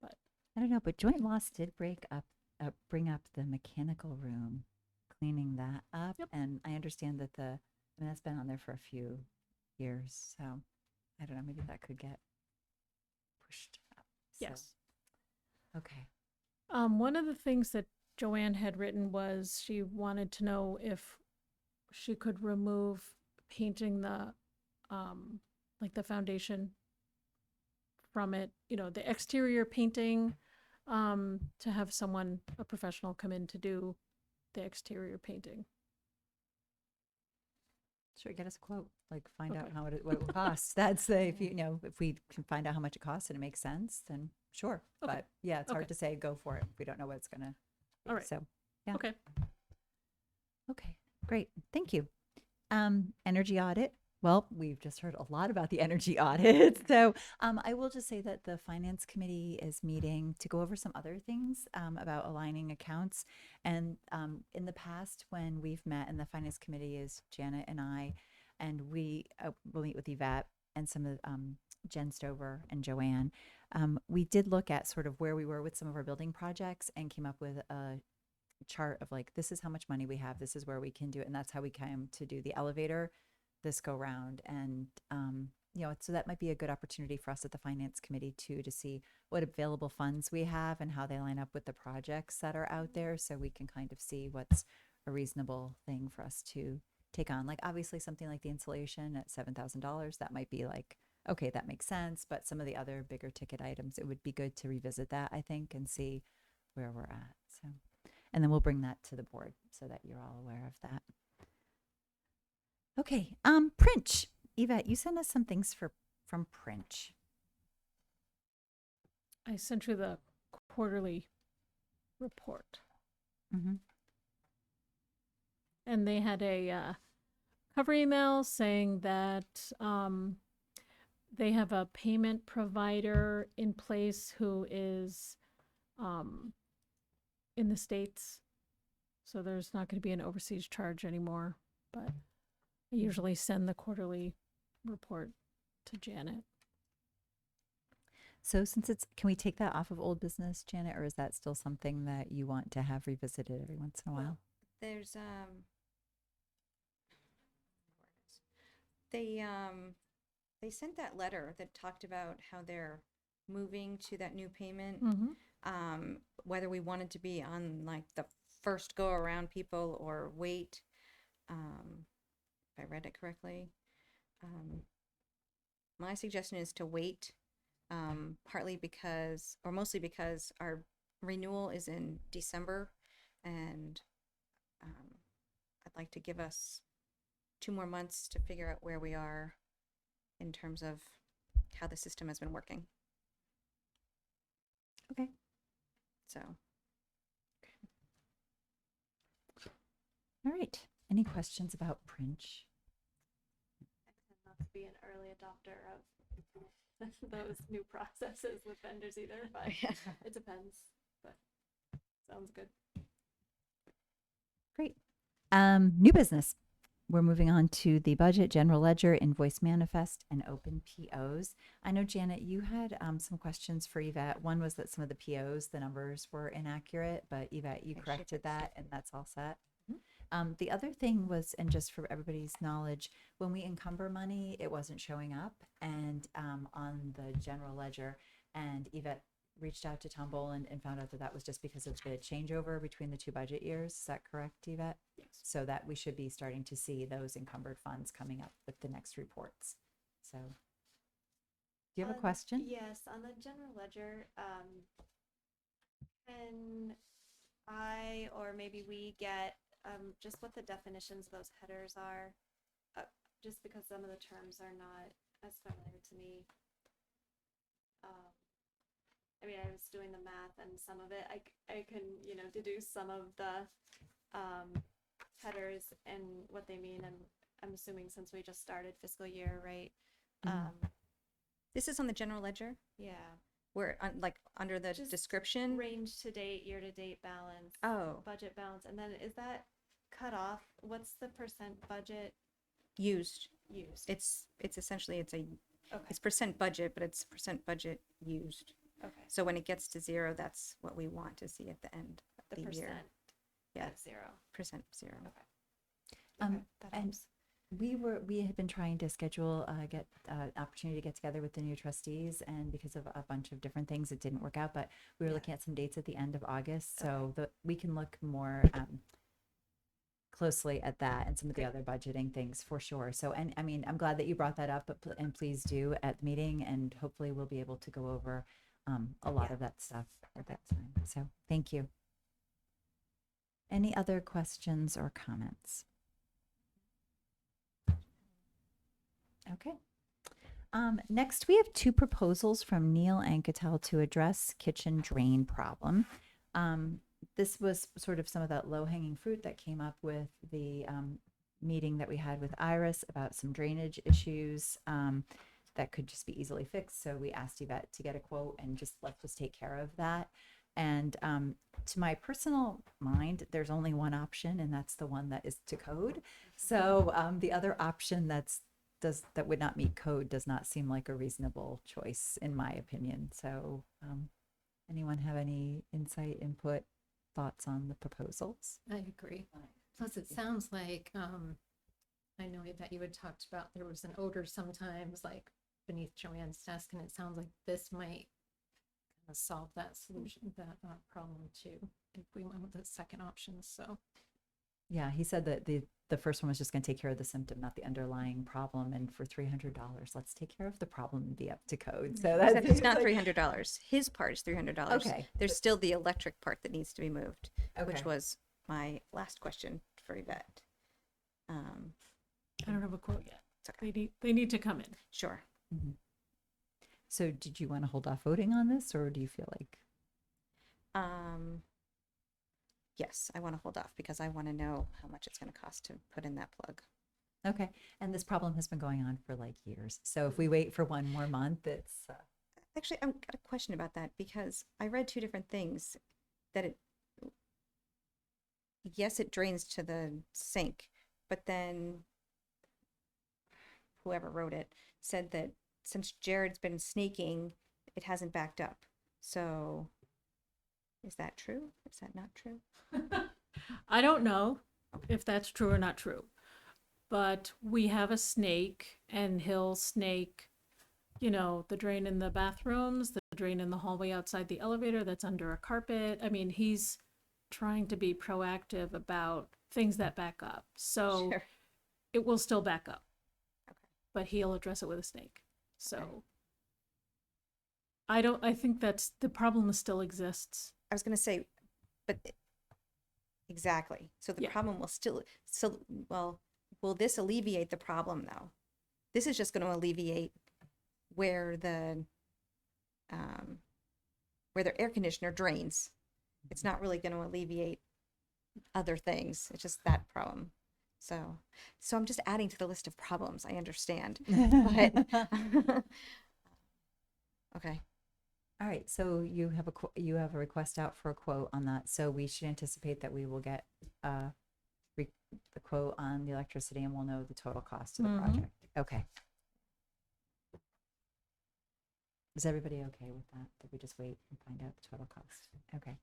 but I don't know, but joint loss did bring up the mechanical room, cleaning that up. Yep. And I understand that that's been on there for a few years. So I don't know, maybe that could get pushed up. So, yes. okay. One of the things that Joanne had written was she wanted to know if she could remove painting the the foundation from it, the exterior painting, to have a professional come in to do the exterior painting. Sure, get us a quote. Like find out Okay. what it will cost. That's if if we can find out how much it costs and it makes sense, then sure. Okay. But yeah, it's hard Okay. to say go for it if we don't know what it's gonna be. All right. So yeah. Okay. Okay, great. Thank you. Energy audit. Well, we've just heard a lot about the energy audit. So I will just say that the Finance Committee is meeting to go over some other things about aligning accounts. And in the past, when we've met, and the Finance Committee is Janet and I, and we will meet with Yvette and some of Jen Stover and Joanne, we did look at sort of where we were with some of our building projects and came up with a chart of like, this is how much money we have, this is where we can do it. And that's how we came to do the elevator this go round. And, so that might be a good opportunity for us at the finance committee too, to see what available funds we have and how they line up with the projects that are out there. So we can kind of see what's a reasonable thing for us to take on. Like obviously something like the insulation at $7,000, that might be like, okay, that makes sense. But some of the other bigger ticket items, it would be good to revisit that, I think, and see where we're at. So, and then we'll bring that to the board so that you're all aware of that. Okay, Princh. Yvette, you sent us some things from Princh. I sent you the quarterly report. Mm-hmm. And they had a cover email saying that they have a payment provider in place who is in the States. So there's not going to be an overseas charge anymore. But I usually send the quarterly report to Janet. So since can we take that off of old business, Janet, or is that still something that you want to have revisited every once in a while? There's they sent that letter that talked about how they're moving to that new payment. Mm-hmm. Whether we wanted to be on like the first go around people or wait. If I read it correctly. My suggestion is to wait, partly because, or mostly because our renewal is in December, and I'd like to give us 2 more months to figure out where we are in terms of how the system has been working. Okay. So. All right. Any questions about Princh? I tend not to be an early adopter of those new processes with vendors either, but it depends. But sounds good. Great. New business. We're moving on to the budget, general ledger, invoice manifest, and open POs. I know, Janet, you had some questions for Yvette. One was that some of the POs, the numbers were inaccurate, but Yvette, you corrected that, and that's all set. The other thing was, and just for everybody's knowledge, when we encumber money, it wasn't showing up, and on the general ledger, and Yvette reached out to Tom Boland and found out that that was just because of the changeover between the 2 budget years. Is that correct, Yvette? Yes. So that we should be starting to see those encumbered funds coming up with the next reports. So, do you have a question? Yes, on the general ledger, can I or maybe we get just what the definitions of those headers are, just because some of the terms are not as familiar to me. I mean, I was doing the math and some of it, I can, deduce some of the headers and what they mean. And I'm assuming since we just started fiscal year, right? This is on the general ledger. Yeah. Where like under the Just description. Range to date, year to date balance. Oh. Budget balance, and then is that cut off? What's the percent budget Used. used? It's essentially Okay. it's percent budget, but it's percent budget used. Okay. So when it gets to 0, that's what we want to see at the end of The the percent year. Yeah, at 0. percent 0. Okay. That and helps. we had been trying to schedule get opportunity to get together with the new trustees, and because of a bunch of different things, it didn't work out. But we were looking at some dates at the end of August, so we can look more closely at that and some of the other budgeting things for sure. So, and I mean, I'm glad that you brought that up, but and please do at the meeting, and hopefully we'll be able to go over a lot of that stuff at that time. So, thank you. Any other questions or comments? Okay. Next, we have 2 proposals from Neil Anketel to address kitchen drain problem. This was sort of some of that low-hanging fruit that came up with the meeting that we had with Iris about some drainage issues that could just be easily fixed. So we asked Yvette to get a quote and let's just take care of that. And to my personal mind, there's only one option, and that's the one that is to code. So the other option that would not meet code does not seem like a reasonable choice, in my opinion. So anyone have any insight, input, thoughts on the proposals? I agree. Plus, it sounds like, I know that you had talked about there was an odor sometimes, like beneath Joanne's desk, and it sounds like this might kind of solve that solution, that problem too, if we went with the second option, so. Yeah, he said that the first one was just going to take care of the symptom, not the underlying problem. And for $300, let's take care of the problem and be up to code. So that's Except it's not $300. His part is $300. Okay. There's still the electric part that needs to be moved, which Okay. was my last question for Yvette. I don't have a quote yet. It's okay. They need to come in. Sure. Mhm. So did you want to hold off voting on this, or do you feel like? Yes, I want to hold off because I want to know how much it's going to cost to put in that plug. Okay. And this problem has been going on for like years. So if we wait for one more month, it's Actually, I've got a question about that because I read two different things that yes, it drains to the sink, but then whoever wrote it said that since Jared's been snaking, it hasn't backed up. So is that true? Is that not true? I don't know if that's true or not true, but we have a snake and he'll snake, the drain in the bathrooms, the drain in the hallway outside the elevator that's under a carpet. I mean, he's trying to be proactive about things that back up. So Sure. it will still back up, Okay. but he'll address it with a snake. So Okay. I think that's the problem still exists. I was going to say, but exactly. So the Yeah. problem will still, well, will this alleviate the problem though? This is just going to alleviate where the air conditioner drains. It's not really going to alleviate other things. It's just that problem. So I'm just adding to the list of problems. I understand, but okay. all right. So you have you have a request out for a quote on that. So we should anticipate that we will get the quote on the electricity, and we'll know the total cost of the project. Okay. Is everybody okay with that? That we just wait and find out the total cost? Okay.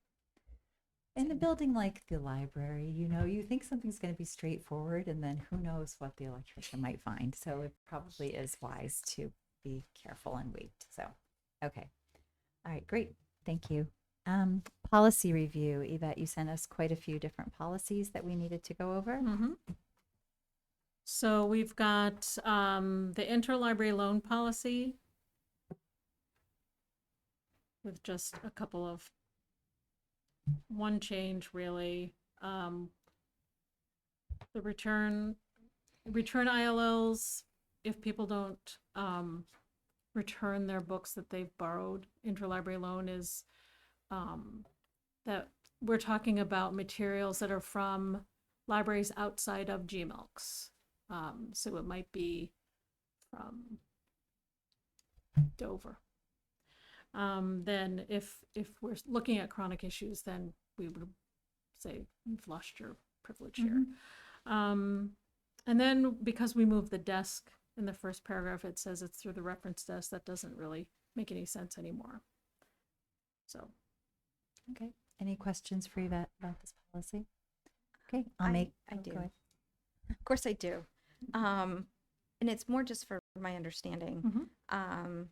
In a building like the library, you think something's going to be straightforward, and then who knows what the electrician might find. So it probably is wise to be careful and wait. So, okay. All right, great. Thank you. Policy review. Yvette, you sent us quite a few different policies that we needed to go over. So we've got the interlibrary loan policy with just a couple of one change really. The return ILLs, if people don't return their books that they've borrowed, interlibrary loan is that we're talking about materials that are from libraries outside of GMILCs. So it might be from Dover. Then if we're looking at chronic issues, then we would say you've lost your privilege here. And then because we moved the desk in the first paragraph, it says it's through the reference desk. That doesn't really make any sense anymore. So. Okay. Any questions for Yvette about this policy? Okay, I go do. ahead. Of course I do. And it's more just for my understanding. Where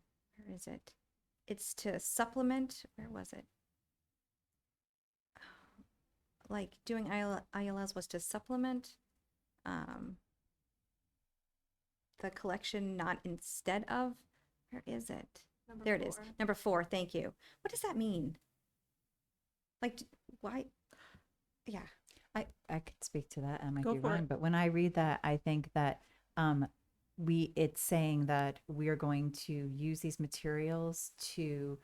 is it? It's to supplement, where was it? Like doing ILLs was to supplement the collection, not instead of. Where is it? There it is. Number 4, thank you. What does that mean? Like, why? Yeah. I could speak to that. I might Go be for wrong, it. but when I read that, I think that it's saying that we are going to use these materials to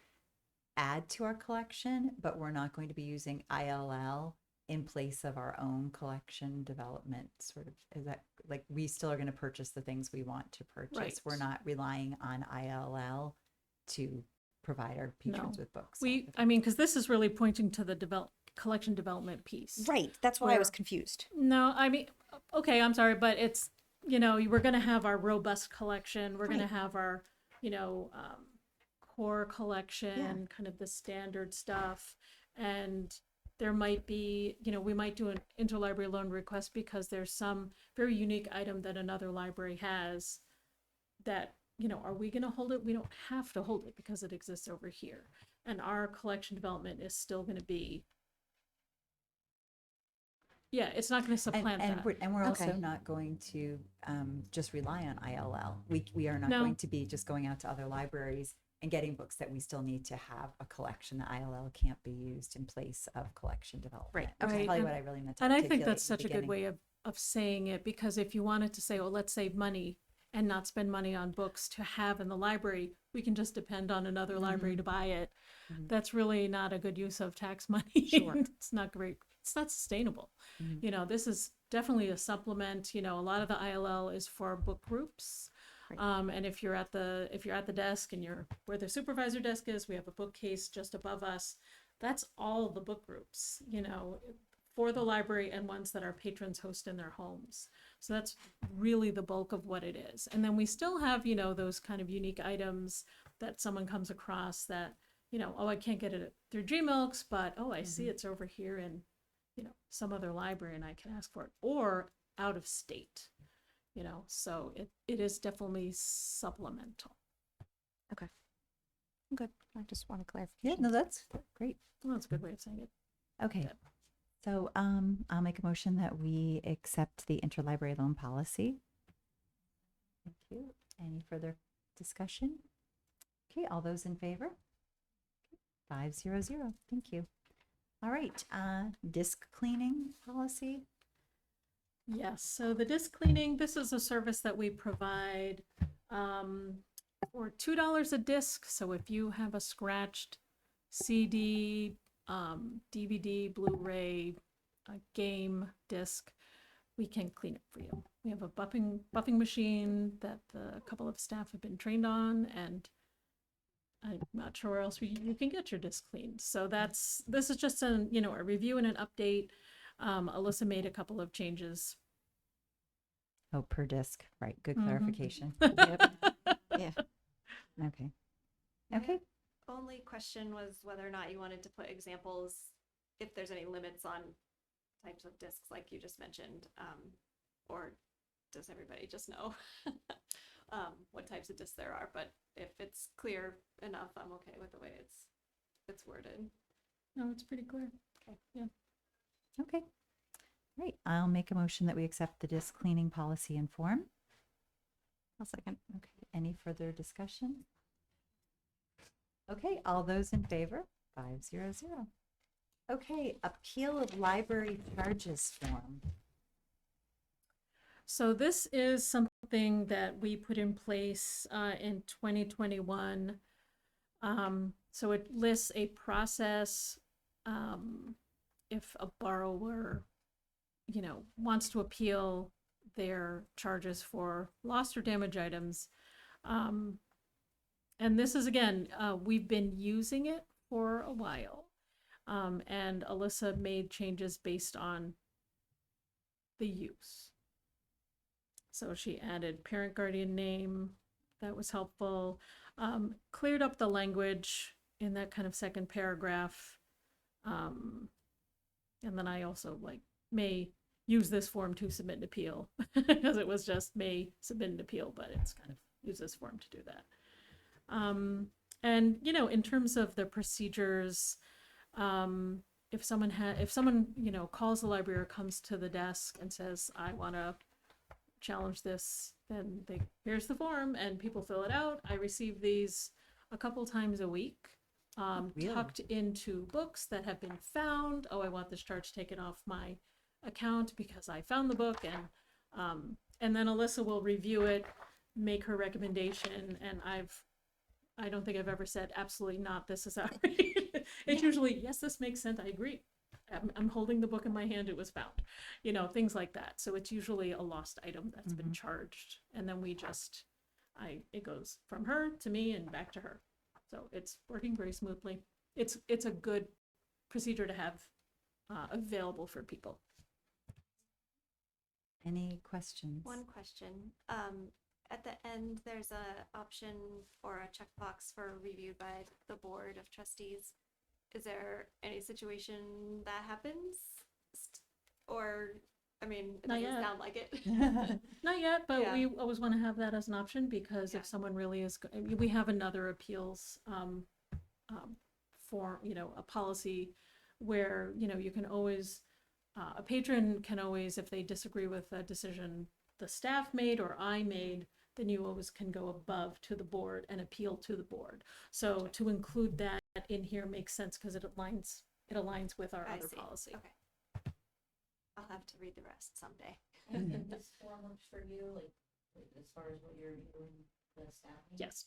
add to our collection, but we're not going to be using ILL in place of our own collection development. Sort of, is that like we still are going to purchase the things we want to purchase? Right. We're not relying on ILL to provide our patrons with books. I mean, because this is really pointing to the collection development piece. Right. That's why I was confused. No, I mean, okay, I'm sorry, but it's, we're going to have our robust collection. We're going to have our, core collection, kind of the standard stuff. And there might be, we might do an interlibrary loan request because there's some very unique item that another library has that you know, are we going to hold it? We don't have to hold it because it exists over here. And our collection development is still going to be, yeah, it's not going to supplant And that. we're also Okay. not going to just rely on ILL. We are not No. going to be just going out to other libraries and getting books that we still need to have a collection. The ILL can't be used in place of collection development. Right. Which Right, is probably and- what I really meant to And I articulate think that's in the such a good beginning. way of saying it, because if you wanted to say, oh, let's save money and not spend money on books to have in the library, we can just depend on another library to buy it. Mhm. That's really not a good use of tax money. Sure. It's not great. It's not sustainable. Mhm. You know, this is definitely a supplement. You know, a lot of the ILL is for book groups. Right. And if you're at the desk and you're where the supervisor desk is, we have a bookcase just above us. That's all the book groups, you know, for the library and ones that our patrons host in their homes. So that's really the bulk of what it is. And then we still have, you know, those kind of unique items that someone comes across that, you know, oh, I can't get it through Gmilks, but oh, I see it's over here in, you know, some other library and I can ask for it, or out of state, you know, so it is definitely supplemental. Good. I just want to clarify. Yeah, no, that's great. Well, that's a good way of saying it. Okay. Good. So I'll make a motion that we accept the interlibrary loan policy. Thank you. Any further discussion? Okay, all those in favor? 500. Thank you. All right, disc cleaning policy. Yes, so the disc cleaning, this is a service that we provide for $2 a disc. So if you have a scratched CD, DVD, Blu-ray, a game disc, we can clean it for you. We have a buffing machine that a couple of staff have been trained on, and I'm not sure where else you can get your disc cleaned. So this is just a review and an update. Alyssa made a couple of changes. Oh, per disc. Right. Good Mhm. clarification. Yeah. Okay. My Okay. only question was whether or not you wanted to put examples, if there's any limits on types of discs like you just mentioned, or does everybody just know what types of discs there are? But if it's clear enough, I'm okay with the way it's worded. No, it's pretty clear. Okay. Yeah. Okay. Right. I'll make a motion that we accept the disc cleaning policy in form. I'll second. Okay. Any further discussion? Okay. All those in favor? 500. Okay. Appeal of library charges form. So this is something that we put in place in 2021. So it lists a process if a borrower, you know, wants to appeal their charges for lost or damaged items. And this is, again, we've been using it for a while. And Alyssa made changes based on the use. So she added parent guardian name. That was helpful. Cleared up the language in that kind of second paragraph. And then I also may use this form to submit an appeal because it was just may submit an appeal, but it's kind of use this form to do that. And you know, in terms of the procedures, if someone calls the library or comes to the desk and says, I want to challenge this, then here's the form and people fill it out. I receive these a couple times a week, Really? tucked into books that have been found. Oh, I want this charge taken off my account because I found the book, and then Alyssa will review it, make her recommendation, and I don't think I've ever said absolutely not, this is outrageous. It's usually, yes, this makes sense, I agree. I'm holding the book in my hand, it was found. You know, things like that. So it's usually a lost item that's been charged. And then it goes from her to me and back to her. So it's working very smoothly. It's a good procedure to have available for people. Any questions? One question. At the end, there's a option or a checkbox for reviewed by the Board of Trustees. Is there any situation that happens? Or I mean, it Not doesn't yet. sound like it. Not yet, but Yeah. we always want to have that as an option because Yeah. if someone really is, I mean, we have another appeals for, a policy where, you can always, a patron can always, if they disagree with a decision the staff made or I made, then you always can go above to the board and appeal to the board. So to include that in here makes sense because it aligns with our I other see. policy. Okay. I'll have to read the rest someday. And this form works for you, like as far as what you're doing, the staffing? Yes.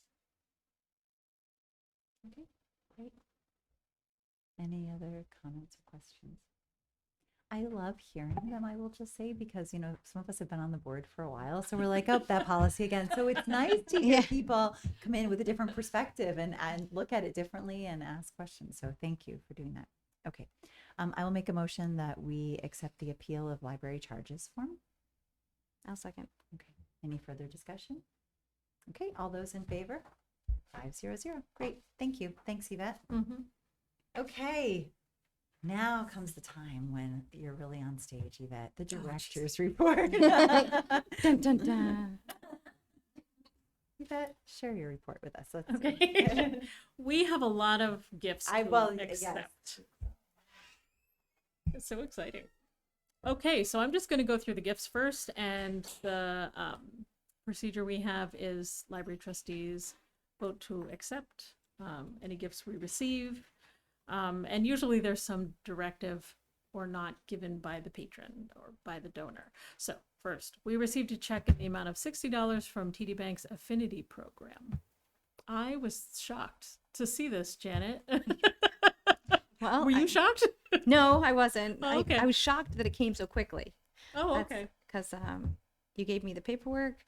Okay, great. Any other comments or questions? I love hearing them, I will just say, because, some of us have been on the board for a while. So we're like, oh, that policy again. So it's nice to hear Yeah. people come in with a different perspective and look at it differently and ask questions. So thank you for doing that. Okay. I will make a motion that we accept the appeal of library charges form. I'll second. Okay. Any further discussion? Okay. All those in favor? 500. Great. Thank you. Thanks, Yvette. Mm-hmm. Okay. Now comes the time when you're really on stage, Yvette, the director's report. Dun, dun, dun. Yvette, share your report with us. Let's see. Okay. We have a lot of gifts to yes. accept. It's so exciting. Okay, so I'm just going to go through the gifts first, and the procedure we have is library trustees vote to accept any gifts we receive, and usually there's some directive or not given by the patron or by the donor. So first, we received a check in the amount of $60 from TD Bank's Affinity Program. I was shocked to see this, Janet. Well, Were you shocked? no, I wasn't. Oh, okay. I was shocked that it came so quickly. Oh, okay. Because you gave me the paperwork.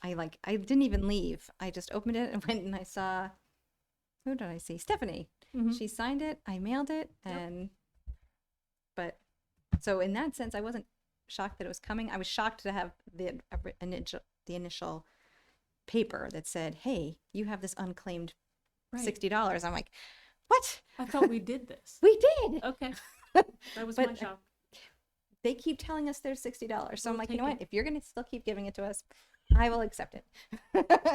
I didn't even leave. I just opened it and went and I saw, who did I see? Stephanie. Mhm. She signed it. I mailed it, but so in that sense, I wasn't shocked that it was coming. I was shocked to have the initial paper that said, "Hey, you have this unclaimed Right. $60." I'm like, what? I thought we did this. We did. Okay. That was But- my shock. They keep telling us there's $60. So I'm We'll like, you know take what? If you're going to still keep giving it to us, I will accept it.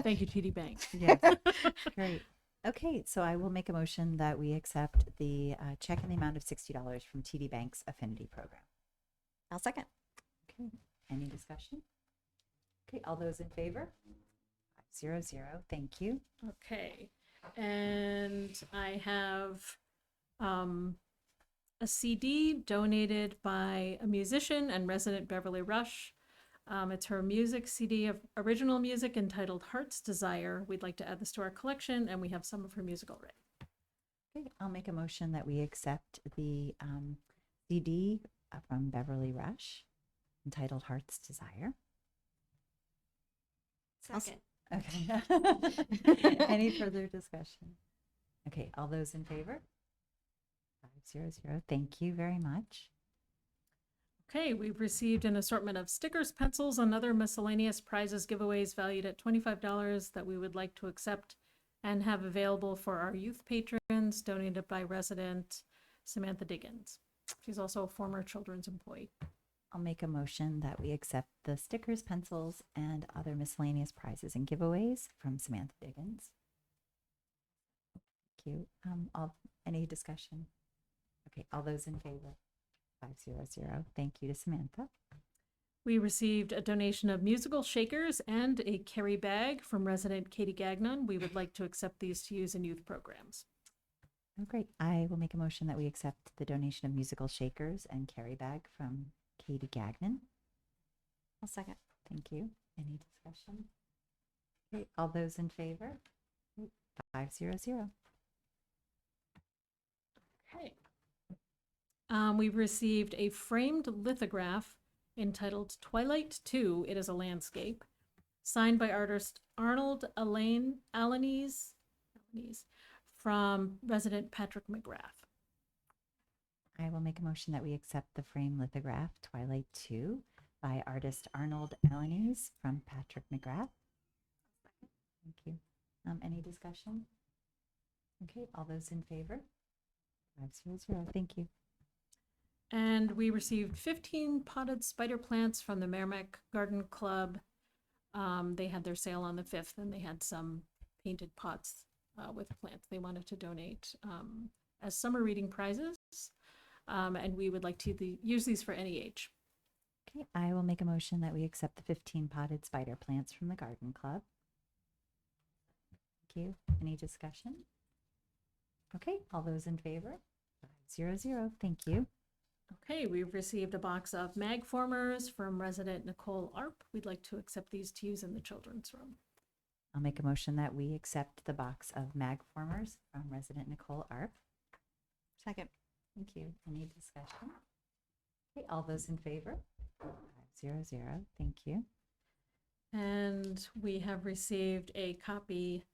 Thank you, TD Bank. Yes. Great. Okay, so I will make a motion that we accept the check in the amount of $60 from TD Bank's Affinity Program. I'll second. Okay. Any discussion? Okay, all those in favor? 500. Thank you. Okay. And I have a CD donated by a musician and resident Beverly Rush. It's her music CD of original music entitled Heart's Desire. We'd like to add this to our collection, and we have some of her music already. Okay, I'll make a motion that we accept the CD from Beverly Rush entitled Heart's Desire. Second. Okay. Any further discussion? Okay, all those in favor? 500. Thank you very much. Okay, we've received an assortment of stickers, pencils, and other miscellaneous prizes giveaways valued at $25 that we would like to accept and have available for our youth patrons, donated by resident Samantha Diggins. She's also a former children's employee. I'll make a motion that we accept the stickers, pencils, and other miscellaneous prizes and giveaways from Samantha Diggins. Thank you. Any discussion? Okay, all those in favor? 500. Thank you to Samantha. We received a donation of musical shakers and a carry bag from resident Katie Gagnon. We would like to accept these to use in youth programs. Oh, great. I will make a motion that we accept the donation of musical shakers and carry bag from Katie Gagnon. I'll second. Thank you. Any discussion? Okay, all those in favor? 500. Okay. We've received a framed lithograph entitled Twilight 2, It is a Landscape, signed by artist Arnold Alanis from resident Patrick McGrath. I will make a motion that we accept the frame lithograph Twilight 2 by artist Arnold Alanis from Patrick McGrath. Thank you. Any discussion? Okay, all those in favor? 500. Thank you. And we received 15 potted spider plants from the Merrimack Garden Club. They had their sale on the 5th, and they had some painted pots with plants they wanted to donate as summer reading prizes. And we would like to use these for any age. Okay, I will make a motion that we accept the 15 potted spider plants from the garden club. Thank you. Any discussion? Okay, all those in favor? 500. Thank you. Okay, we've received a box of mag formers from resident Nicole Arp. We'd like to accept these to use in the children's room. I'll make a motion that we accept the box of mag formers from resident Nicole Arp. Second. Thank you. Any discussion? Okay, all those in favor? 500. Thank you. And we have received a copy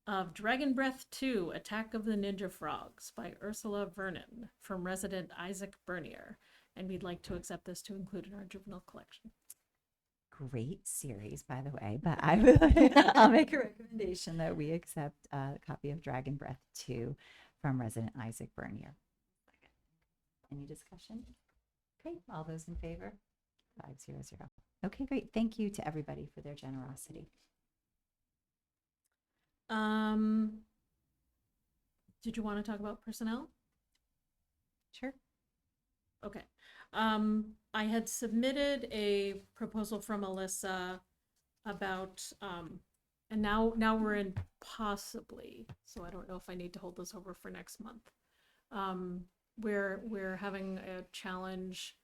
of Dragon Breath 2, Attack of the Ninja Frogs by Ursula Vernon from resident Isaac Bernier. And we'd like to accept this to include in our juvenile collection. Great series, by the way, but I'll make a recommendation that we accept a copy of Dragon Breath 2 from resident Isaac Bernier. Any discussion? Okay, all those in favor? 500. Okay, great. Thank you to everybody for their generosity. Did you want to talk about personnel? Sure. Okay. I had submitted a proposal from Alyssa about, and now we're in possibly, so I don't know if I need to hold this over for next month. We're having a challenge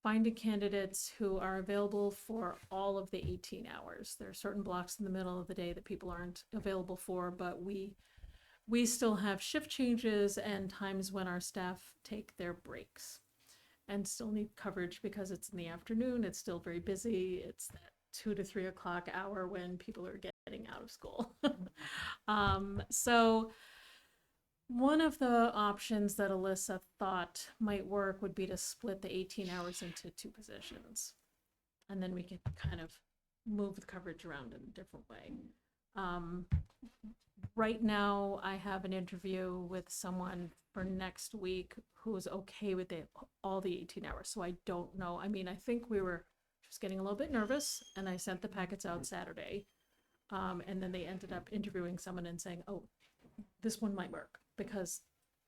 finding candidates who are available for all of the 18 hours. There are certain blocks in the middle of the day that people aren't available for, but we still have shift changes and times when our staff take their breaks and still need coverage because it's in the afternoon. It's still very busy. It's that 2 to 3 o'clock hour when people are getting out of school. So one of the options that Alyssa thought might work would be to split the 18 hours into 2 positions. And then we can kind of move the coverage around in a different way. Right now, I have an interview with someone for next week who is okay with all the 18 hours. So I don't know. I mean, I think we were just getting a little bit nervous, and I sent the packets out Saturday. And then they ended up interviewing someone and saying, oh, this one might work, because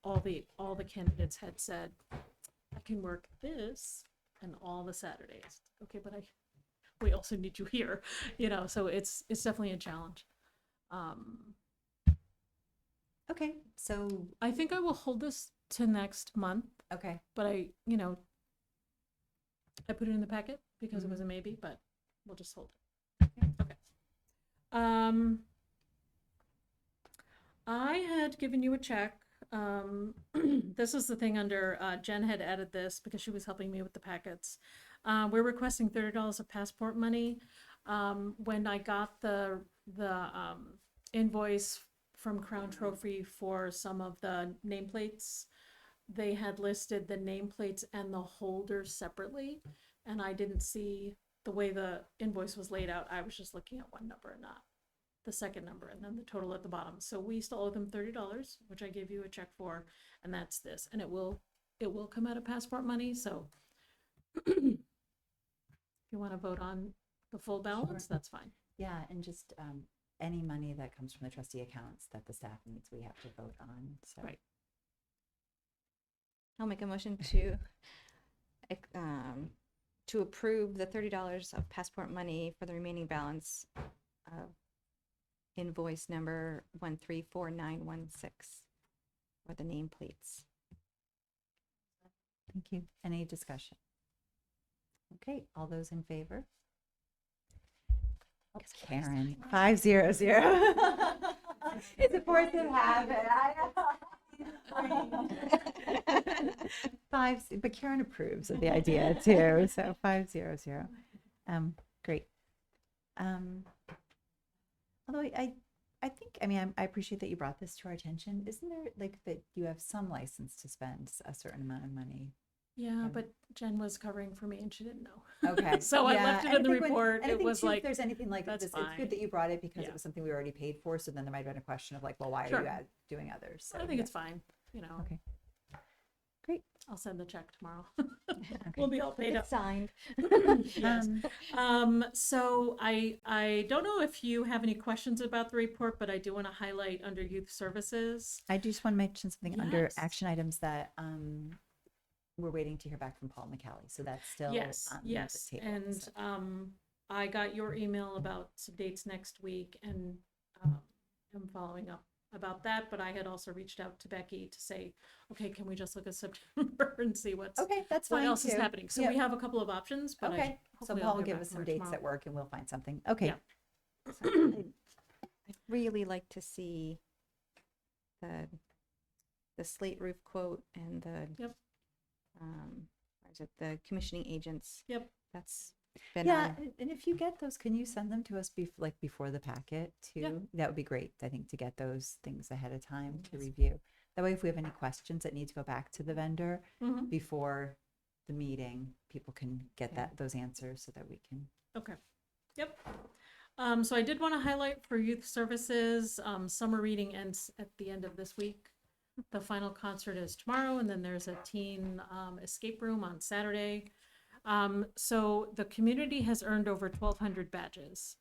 all the candidates had said, I can work this and all the Saturdays. Okay, but we also need you here, so it's definitely a challenge. Okay, so, I think I will hold this to next month, okay. but I put it in the packet because it was a maybe, but we'll just hold it. Okay. I had given you a check. This is the thing under, Jen had added this because she was helping me with the packets. We're requesting $30 of passport money. When I got the invoice from Crown Trophy for some of the nameplates, they had listed the nameplates and the holders separately, and I didn't see the way the invoice was laid out. I was just looking at one number and not the second number, and then the total at the bottom. So we still owe them $30, which I gave you a check for, and that's this. And it will come out of passport money. So if you want to vote on the full balance, that's fine. Yeah, and just any money that comes from the trustee accounts that the staff needs, we have to vote on. So. Right. I'll make a motion to approve the $30 of passport money for the remaining balance of invoice number 134916 for the nameplates. Thank you. Any discussion? Okay, all those in favor? Oh, Karen, 500. It's a force of habit. But Karen approves of the idea too. So 500. Great. Although I think, I appreciate that you brought this to our attention. Isn't there like that you have some license to spend a certain amount of money? Yeah, but Jen was covering for me and she didn't know. Okay. So I left it in the report. And I It think was too, like, if there's anything like that's this, it's fine. good that you brought it because Yeah. it was something we already paid for. So then there might have been a question of like, well, why Sure. are you doing others? So, I think yeah. it's fine, Okay. Great. I'll send the check tomorrow. Okay. We'll be all paid up. It's signed. Yes. Um, So I don't know if you have any questions about the report, but I do want to highlight under youth services. I just want to mention something under Yes. action items that we're waiting to hear back from Paul McCallie. So that's still Yes, on yes. the table. And so. I got your email about some dates next week, and I'm following up about that. But I had also reached out to Becky to say, okay, can we just look at September and see what That's fine else is too. happening? So Yep. we have a couple of options, but Okay. So hopefully Paul I'll will hear give back us from some her dates tomorrow. that work and we'll find something. Okay. Yeah. I'd really like to see the slate roof quote and the Yep. what is it, the commissioning agents. Yep. That's been Yeah, on. and if you get those, can you send them to us before the packet too? Yeah. That would be great, I think, to get those things ahead of time to review. That way, if we have any questions that need to go back to the vendor Mhm. before the meeting, people can get those answers so that we can. Okay. Yep. So I did want to highlight for youth services, summer reading ends at the end of this week. The final concert is tomorrow, and then there's a teen escape room on Saturday. So the community has earned over 1,200 badges.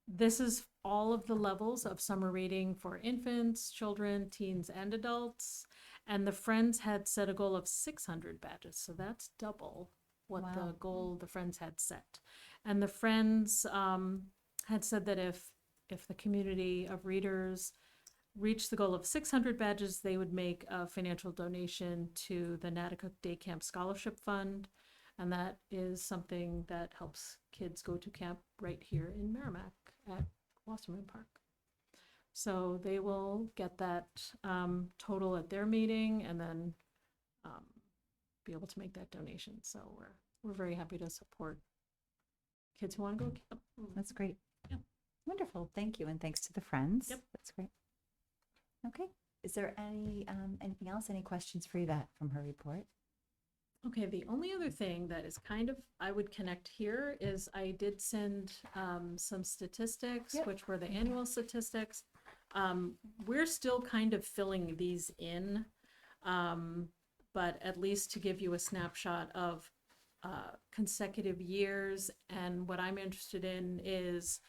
This is all of the levels of summer reading for infants, children, teens, and adults. And the Friends had set a goal of 600 badges, so that's double what Wow. the goal the Friends had set. And the Friends had said that if the community of readers reached the goal of 600 badges, they would make a financial donation to the Natticook Day Camp Scholarship Fund. And that is something that helps kids go to camp right here in Merrimack at Wasserman Park. So they will get that total at their meeting and then be able to make that donation. So we're very happy to support kids who want to go camp. That's great. Yeah. Wonderful. Thank you, and thanks to the friends. Yep. That's great. Okay. Is there anything else? Any questions for Yvette from her report? Okay, the only other thing that is kind of, I would connect here is I did send some statistics, Yep. which were the annual statistics. We're still kind of filling these in, but at least to give you a snapshot of consecutive years. And what I'm interested in is,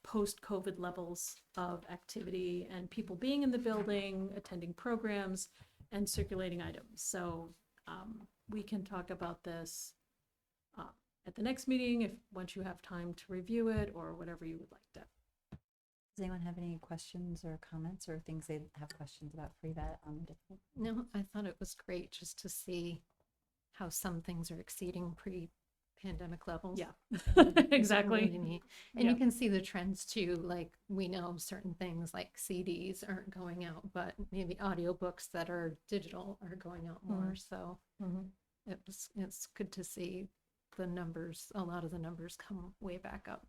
post-COVID levels of activity and people being in the building, attending programs, and circulating items. So we can talk about this at the next meeting once you have time to review it or whatever you would like to. Does anyone have any questions or comments or things they have questions about for Yvette on the different? No, I thought it was great just to see how some things are exceeding pre-pandemic levels. Yeah, It's exactly. really neat. And Yeah. you can see the trends too, like we know certain things like CDs aren't going out, but maybe audiobooks that are digital are going out more. So it's good to see a lot of the numbers come way back up.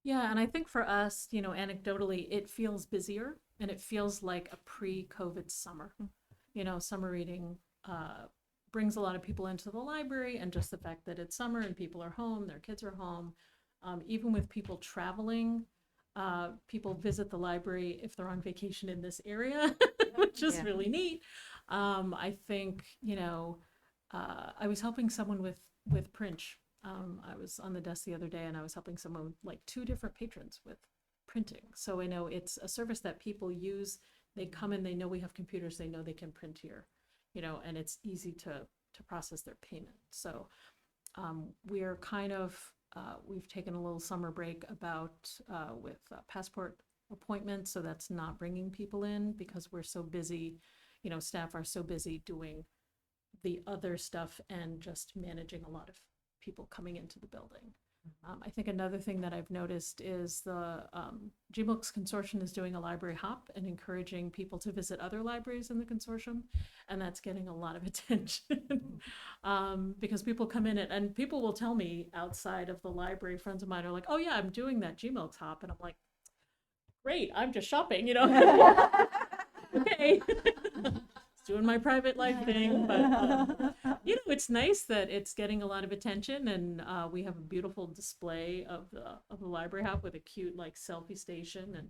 Yeah, and I think for us, anecdotally, it feels busier and it feels like a pre-COVID summer. Summer reading brings a lot of people into the library, and just the fact that it's summer and people are home, their kids are home. Even with people traveling, people visit the library if they're on vacation in this area, which is really neat. I think, I was helping someone with print. I was on the desk the other day and I was helping someone, like 2 different patrons with printing. So I know it's a service that people use. They come in, they know we have computers, they know they can print here, and it's easy to process their payment. So we're kind of, we've taken a little summer break with passport appointments. So that's not bringing people in because we're so busy, staff are so busy doing the other stuff and just managing a lot of people coming into the building. I think another thing that I've noticed is the GBooks Consortium is doing a library hop and encouraging people to visit other libraries in the consortium, and that's getting a lot of attention because people come in and people will tell me outside of the library, friends of mine are like, oh yeah, I'm doing that GBooks hop, and I'm like, great, I'm just shopping, okay. Doing my private life thing, but it's nice that it's getting a lot of attention, and we have a beautiful display of the library hop with a cute selfie station, and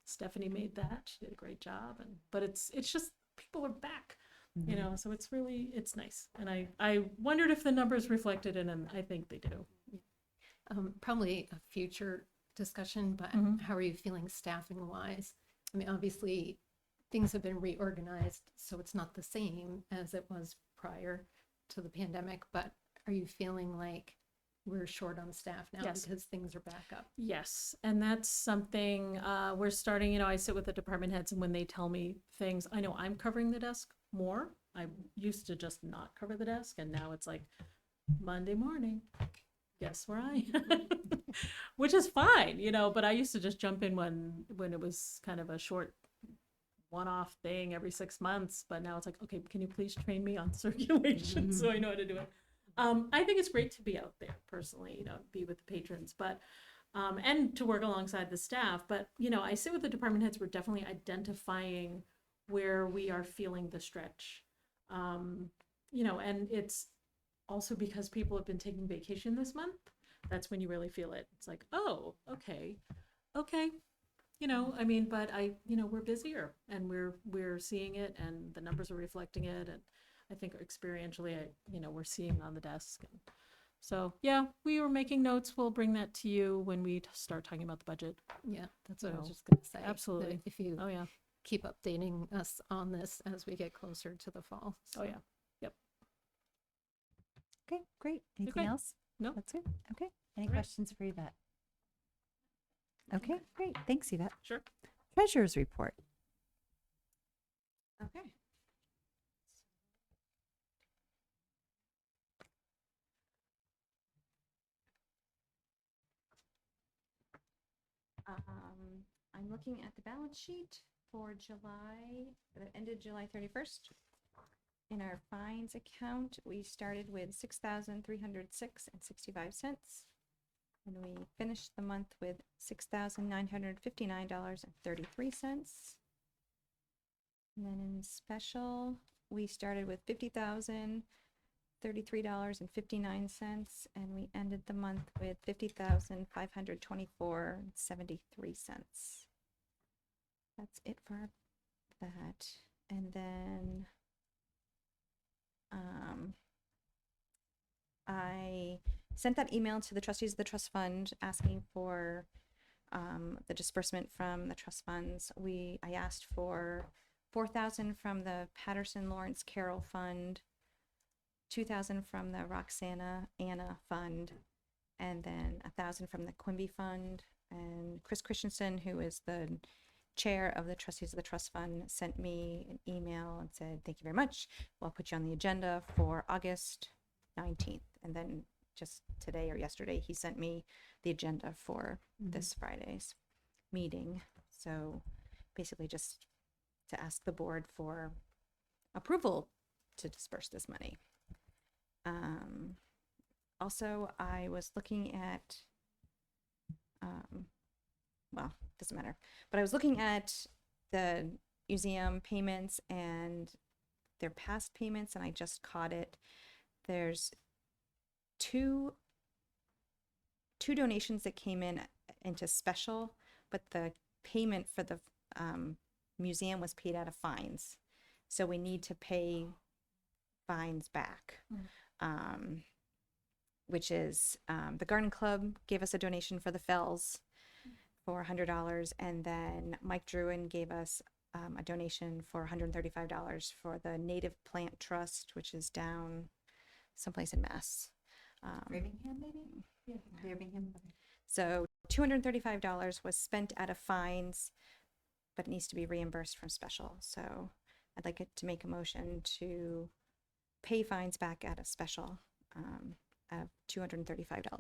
Stephanie made that. She did a great job. But it's just people are back, you know, so it's nice. And I wondered if the numbers reflected it, and I think they do. Probably a future discussion, but how are you feeling staffing wise? I mean, obviously things have been reorganized, so it's not the same as it was prior to the pandemic, but are you feeling like we're short on staff now Yes. because things are back up? Yes, and that's something we're starting, you know, I sit with the department heads, and when they tell me things, I know I'm covering the desk more. I used to just not cover the desk, and now it's like Monday morning, guess where I am? Which is fine, you know, but I used to just jump in when it was kind of a short one-off thing every 6 months, but now it's like, okay, can you please train me on circulation so I know how to do it? I think it's great to be out there personally, you know, be with the patrons, but and to work alongside the staff. But you know, I sit with the department heads. We're definitely identifying where we are feeling the stretch. You know, and it's also because people have been taking vacation this month. That's when you really feel it. It's like, oh, okay. You know, I mean, but you know, we're busier, and we're seeing it, and the numbers are reflecting it, and I think experientially, you know, we're seeing on the desk. And so, yeah, we were making notes. We'll bring that to you when we start talking about the budget. Yeah, that's what I was So, just gonna say. that absolutely. If you Oh, yeah. keep updating us on this as we get closer to the fall. Oh, yeah. Yep. Okay, great. Anything Okay. else? No. That's it. Okay. Any Great. questions for Yvette? Okay, great. Thanks, Yvette. Sure. Treasurer's report. Okay. I'm looking at the balance sheet for July, that ended July 31st. In our fines account, we started with $6,306.65. And we finished the month with $6,959.33. And then in special, we started with $50,033.59, and we ended the month with $50,524.73. That's it for that. And then I sent that email to the trustees of the trust fund asking for the disbursement from the trust funds. I asked for $4,000 from the Patterson Lawrence Carroll Fund, $2,000 from the Roxana Anna Fund, and then $1,000 from the Quimby Fund. And Chris Christensen, who is the chair of the trustees of the trust fund, sent me an email and said, "Thank you very much. We'll put you on the agenda for August 19th." And then just today or yesterday, he sent me the agenda for this Friday's meeting. So basically just to ask the board for approval to disperse this money. Also, I was looking at, well, doesn't matter, but I was looking at the museum payments and their past payments, and I just caught it. There's two donations that came in into special, but the payment for the museum was paid out of fines. So we need to pay fines back, which is the Garden Club gave us a donation for the Fells for $100, and then Mike Druin gave us a donation for $135 for the Native Plant Trust, which is down someplace in Mass. Birmingham, maybe? Yeah, Birmingham. So $235 was spent out of fines, but it needs to be reimbursed from special. So I'd like it to make a motion to pay fines back out of special of $235. I'll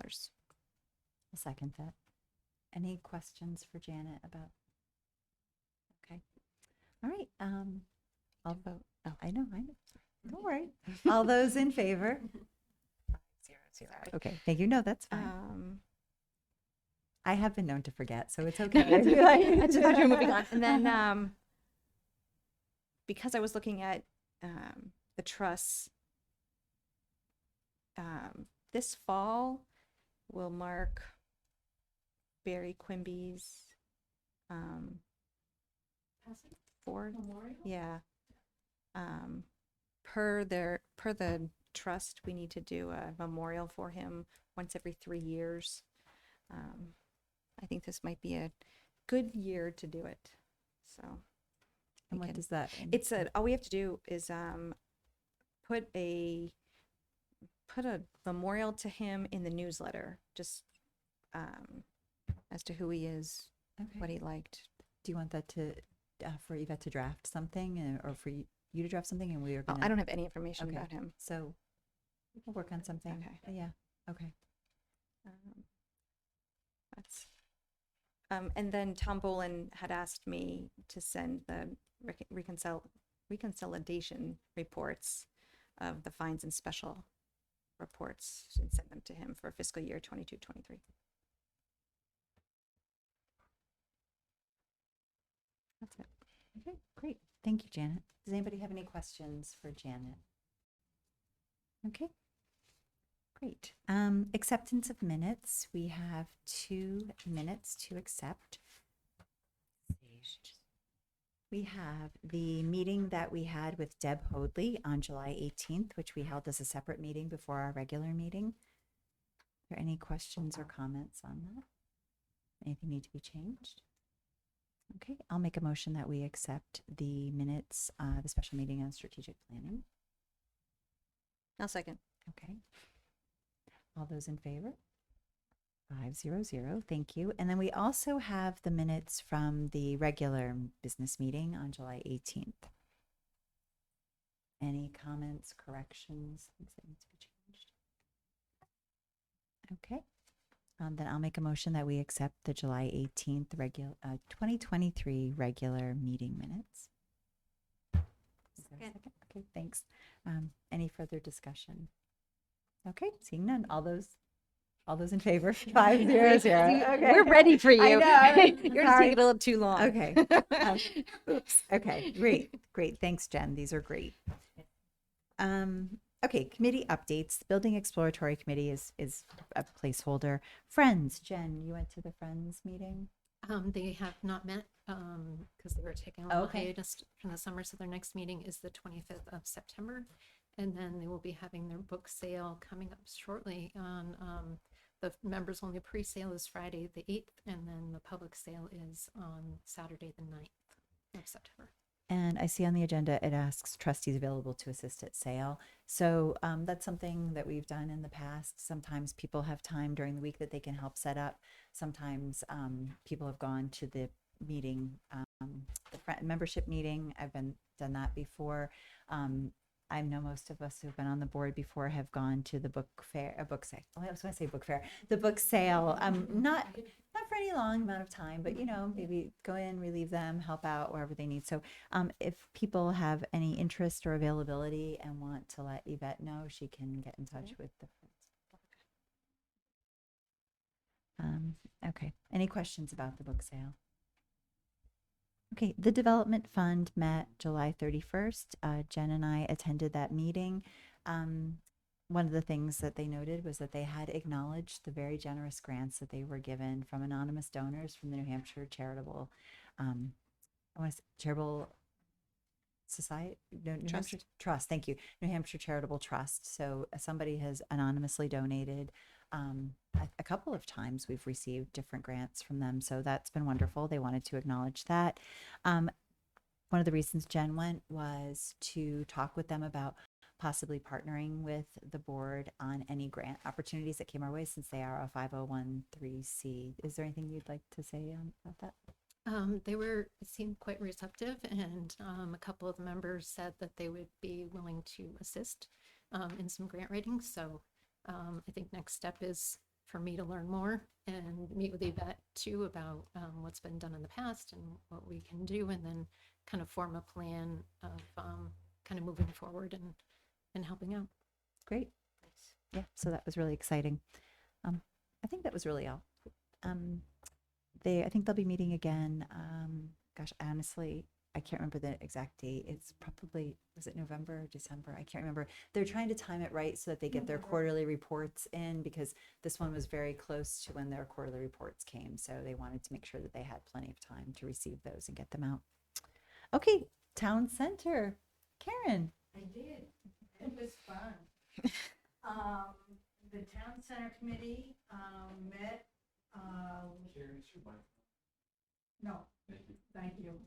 second that. Any questions for Janet about? Okay. All right. I'll vote. Oh, I know. Don't worry. All those in favor? 5-0. Okay. Thank you. No, that's fine. I have been known to forget, so it's okay. I just thought you were moving on. And then because I was looking at the trusts, this fall will mark Barry Quimby's Ford. Yeah. Per the trust, we need to do a memorial for him once every 3 years. I think this might be a good year to do it. So. And what does that mean? It's all we have to do is put a memorial to him in the newsletter, just as to who he is, Okay. what he liked. Do you want that to for Yvette to draft something, or for you to draft something, and we are Oh, gonna? I don't have any information Okay. about him. So we'll work on something. Okay. Yeah. Okay. That's and then Tom Bolin had asked me to send the reconciliation reports of the fines and special reports and send them to him for fiscal year 22-23. That's it. Okay, great. Thank you, Janet. Does anybody have any questions for Janet? Okay, great. Acceptance of minutes. We have 2 minutes to accept. We have the meeting that we had with Deb Hoadley on July 18th, which we held as a separate meeting before our regular meeting. Are there any questions or comments on that? Anything need to be changed? Okay, I'll make a motion that we accept the minutes, the special meeting on strategic planning. I'll second. Okay. All those in favor? 500. Thank you. And then we also have the minutes from the regular business meeting on July 18th. Any comments, corrections, things that need to be changed? Okay. Then I'll make a motion that we accept the July 18th 2023 regular meeting minutes. Is there a second? Okay, thanks. Any further discussion? Okay, seeing none. All those in favor? 500. Okay. We're ready for you. I know. You're just Sorry. taking a little too long. Okay. Oops. Okay. Great. Thanks, Jen. These are great. Okay. Committee updates. The Building Exploratory Committee is a placeholder. Friends. Jen, you went to the Friends meeting? They have not met because they were taking a Oh, little okay. hiatus from the summer. So their next meeting is the 25th of September. And then they will be having their book sale coming up shortly on the members only pre-sale is Friday the 8th, and then the public sale is on Saturday the 9th of September. And I see on the agenda, it asks trustees available to assist at sale. So that's something that we've done in the past. Sometimes people have time during the week that they can help set up. Sometimes people have gone to the meeting, the membership meeting. I've done that before. I know most of us who've been on the board before have gone to the book fair, I was going to say book fair, the book sale. Not for any long amount of time, but maybe go in, relieve them, help out wherever they need. So if people have any interest or availability and want to let Yvette know, she can get in touch with the friends. Okay. Any questions about the book sale? Okay, the Development Fund met July 31st. Jen and I attended that meeting. One of the things that they noted was that they had acknowledged the very generous grants that they were given from anonymous donors from the New Hampshire Charitable, Charitable Society, New Trust. Hampshire Trust. Thank you, New Hampshire Charitable Trust. So somebody has anonymously donated. A couple of times we've received different grants from them, so that's been wonderful. They wanted to acknowledge that. One of the reasons Jen went was to talk with them about possibly partnering with the board on any grant opportunities that came our way, since they are a 501(c). Is there anything you'd like to say about that? It seemed quite receptive, and a couple of the members said that they would be willing to assist in some grant writing. So I think next step is for me to learn more and meet with Yvette too about what's been done in the past and what we can do, and then kind of form a plan of kind of moving forward and helping out. Great. Yeah, so that was really exciting. I think that was really all. I think they'll be meeting again. Gosh, honestly, I can't remember the exact date. It's probably, was it November or December? I can't remember. They're trying to time it right so that they get their quarterly reports in, because this one was very close to when their quarterly reports came. So they wanted to make sure that they had plenty of time to receive those and get them out. Okay, town center. Karen. I did. It was fun. The town center committee, met, no, thank you.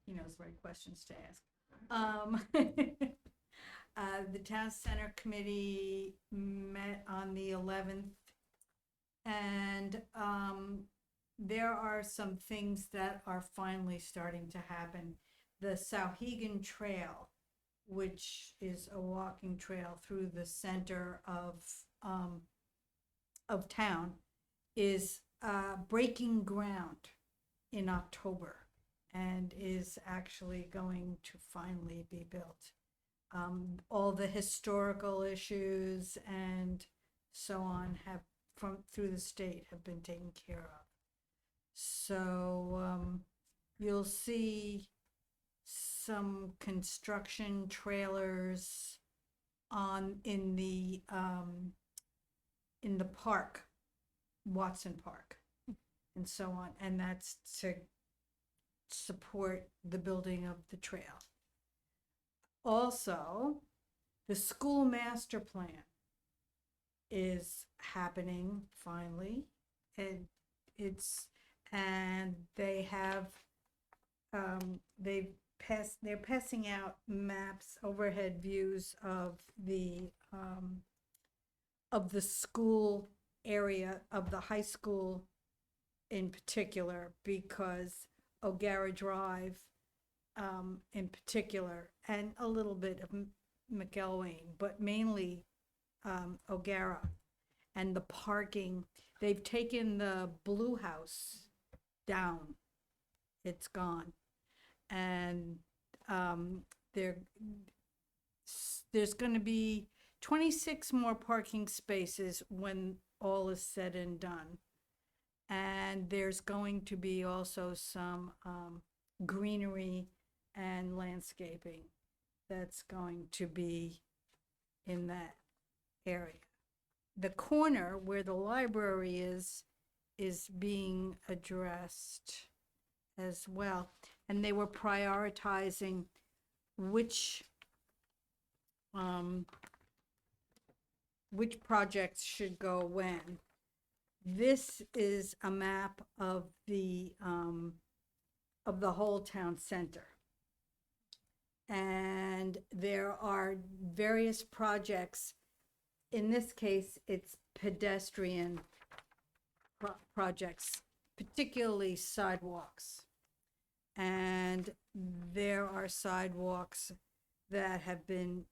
He knows the right questions to ask. The town center committee met on the 11th, and, there are some things that are finally starting to happen. The Sauhegan Trail, which is a walking trail through the center of town, is breaking ground in October and is actually going to finally be built. All the historical issues and so on have through the state have been taken care of. So you'll see some construction trailers in the park, Watson Park, and so on, and that's to support the building of the trail. Also, the school master plan is happening finally, and they have they're passing out maps, overhead views of the school area, of the high school in particular, because O'Gara Drive in particular, and a little bit of McElwain, but mainly O'Gara, and the parking. They've taken the Blue House down. It's gone. And there's going to be 26 more parking spaces when all is said and done. And there's going to be also some greenery and landscaping that's going to be in that area. The corner where the library is being addressed as well. And they were prioritizing which projects should go when. This is a map of the whole town center. And there are various projects. In this case, it's pedestrian projects, particularly sidewalks. And there are sidewalks that have been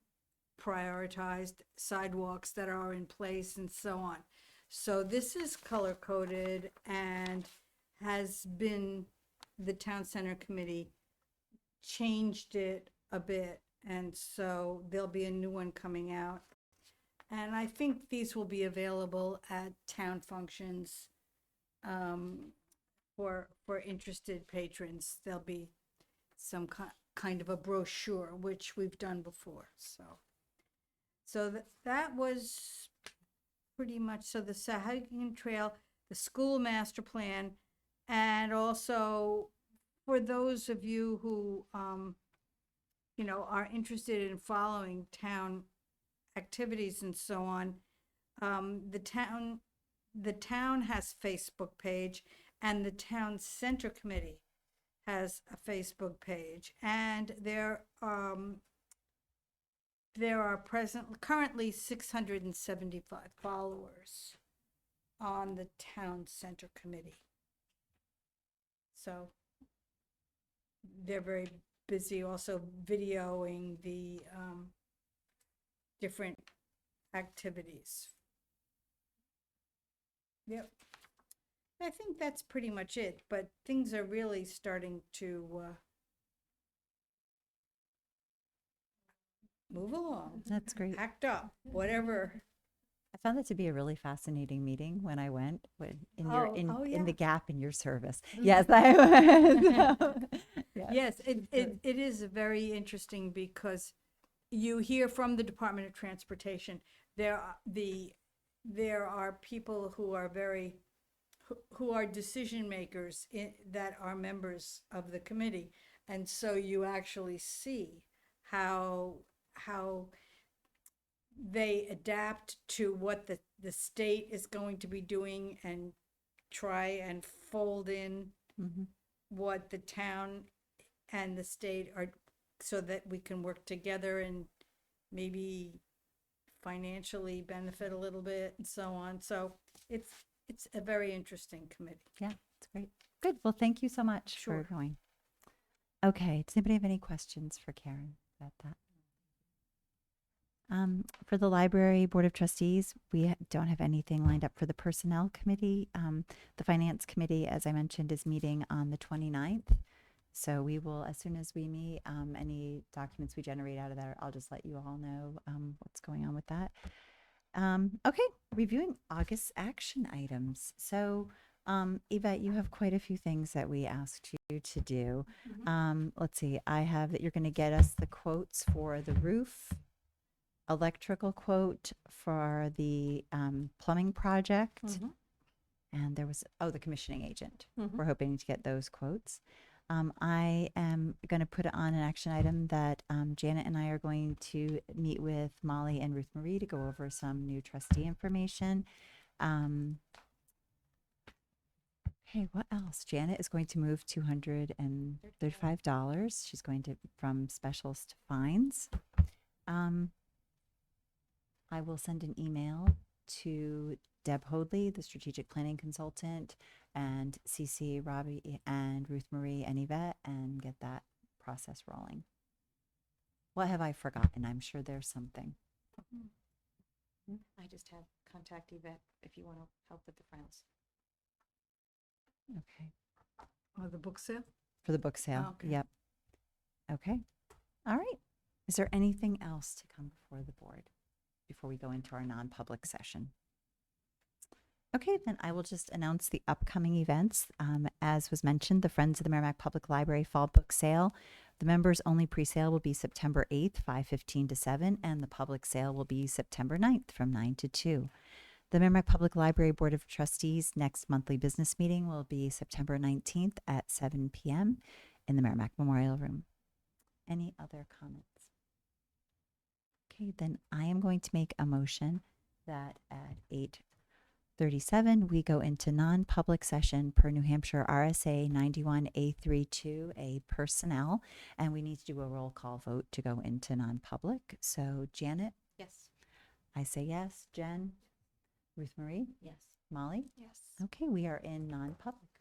prioritized, sidewalks that are in place, and so on. So this is color-coded and has been, the town center committee changed it a bit, and so there'll be a new one coming out. And I think these will be available at town functions for interested patrons. There'll be some kind of a brochure, which we've done before. So that was pretty much, so the Sauhegan Trail, the school master plan, and also for those of you who are interested in following town activities and so on, the town has Facebook page, and the town center committee has a Facebook page, and there are currently 675 followers on the town center committee. So they're very busy also videoing the different activities. Yep. I think that's pretty much it, but things are really starting to move along, That's great. act up, whatever. I found that to be a really fascinating meeting when I went in the gap in your service. Yes, I was. Yes, it is very interesting because you hear from the Department of Transportation. There are people who who are decision makers that are members of the committee. And so you actually see how they adapt to what the state is going to be doing and try and fold in Mhm. what the town and the state are, so that we can work together and maybe financially benefit a little bit and so on. So it's a very interesting committee. Yeah, it's great. Good. Well, thank you so much Sure. for going. Okay. Does anybody have any questions for Karen about that? For the library board of trustees, we don't have anything lined up for the personnel committee. The finance committee, as I mentioned, is meeting on the 29th. So we will, as soon as we meet, any documents we generate out of there, I'll just let you all know what's going on with that. Okay, reviewing August action items. So, Yvette, you have quite a few things that we asked you to do. Let's see, I have that you're going to get us the quotes for the roof, electrical quote for the plumbing project, and there was, the commissioning agent. We're hoping to get those quotes. I am going to put on an action item that Janet and I are going to meet with Molly and Ruth Marie to go over some new trustee information. Hey, what else? Janet is going to move $235. She's going to from specials to fines. I will send an email to Deb Hoadley, the strategic planning consultant, and CC Robbie and Ruth Marie and Yvette, and get that process rolling. What have I forgotten? I'm sure there's something. I just have contact Yvette if you want to help with the files. Okay. The book sale? For the book sale. Okay. Yep. Okay. All right. Is there anything else to come before the board before we go into our non-public session? Okay, then I will just announce the upcoming events. As was mentioned, the Friends of the Merrimack Public Library Fall Book Sale. The members only pre-sale will be September 8th, 5:15 to 7, and the public sale will be September 9th from 9 to 2. The Merrimack Public Library Board of Trustees' next monthly business meeting will be September 19th at 7 p.m. in the Merrimack Memorial Room. Any other comments? Okay, then I am going to make a motion that at 8:37 we go into non-public session per New Hampshire RSA 91A32A personnel, and we need to do a roll call vote to go into non-public. So Janet, Yes. I say yes. Jen, Ruth Marie, Yes. Molly. Yes. Okay, we are in non-public.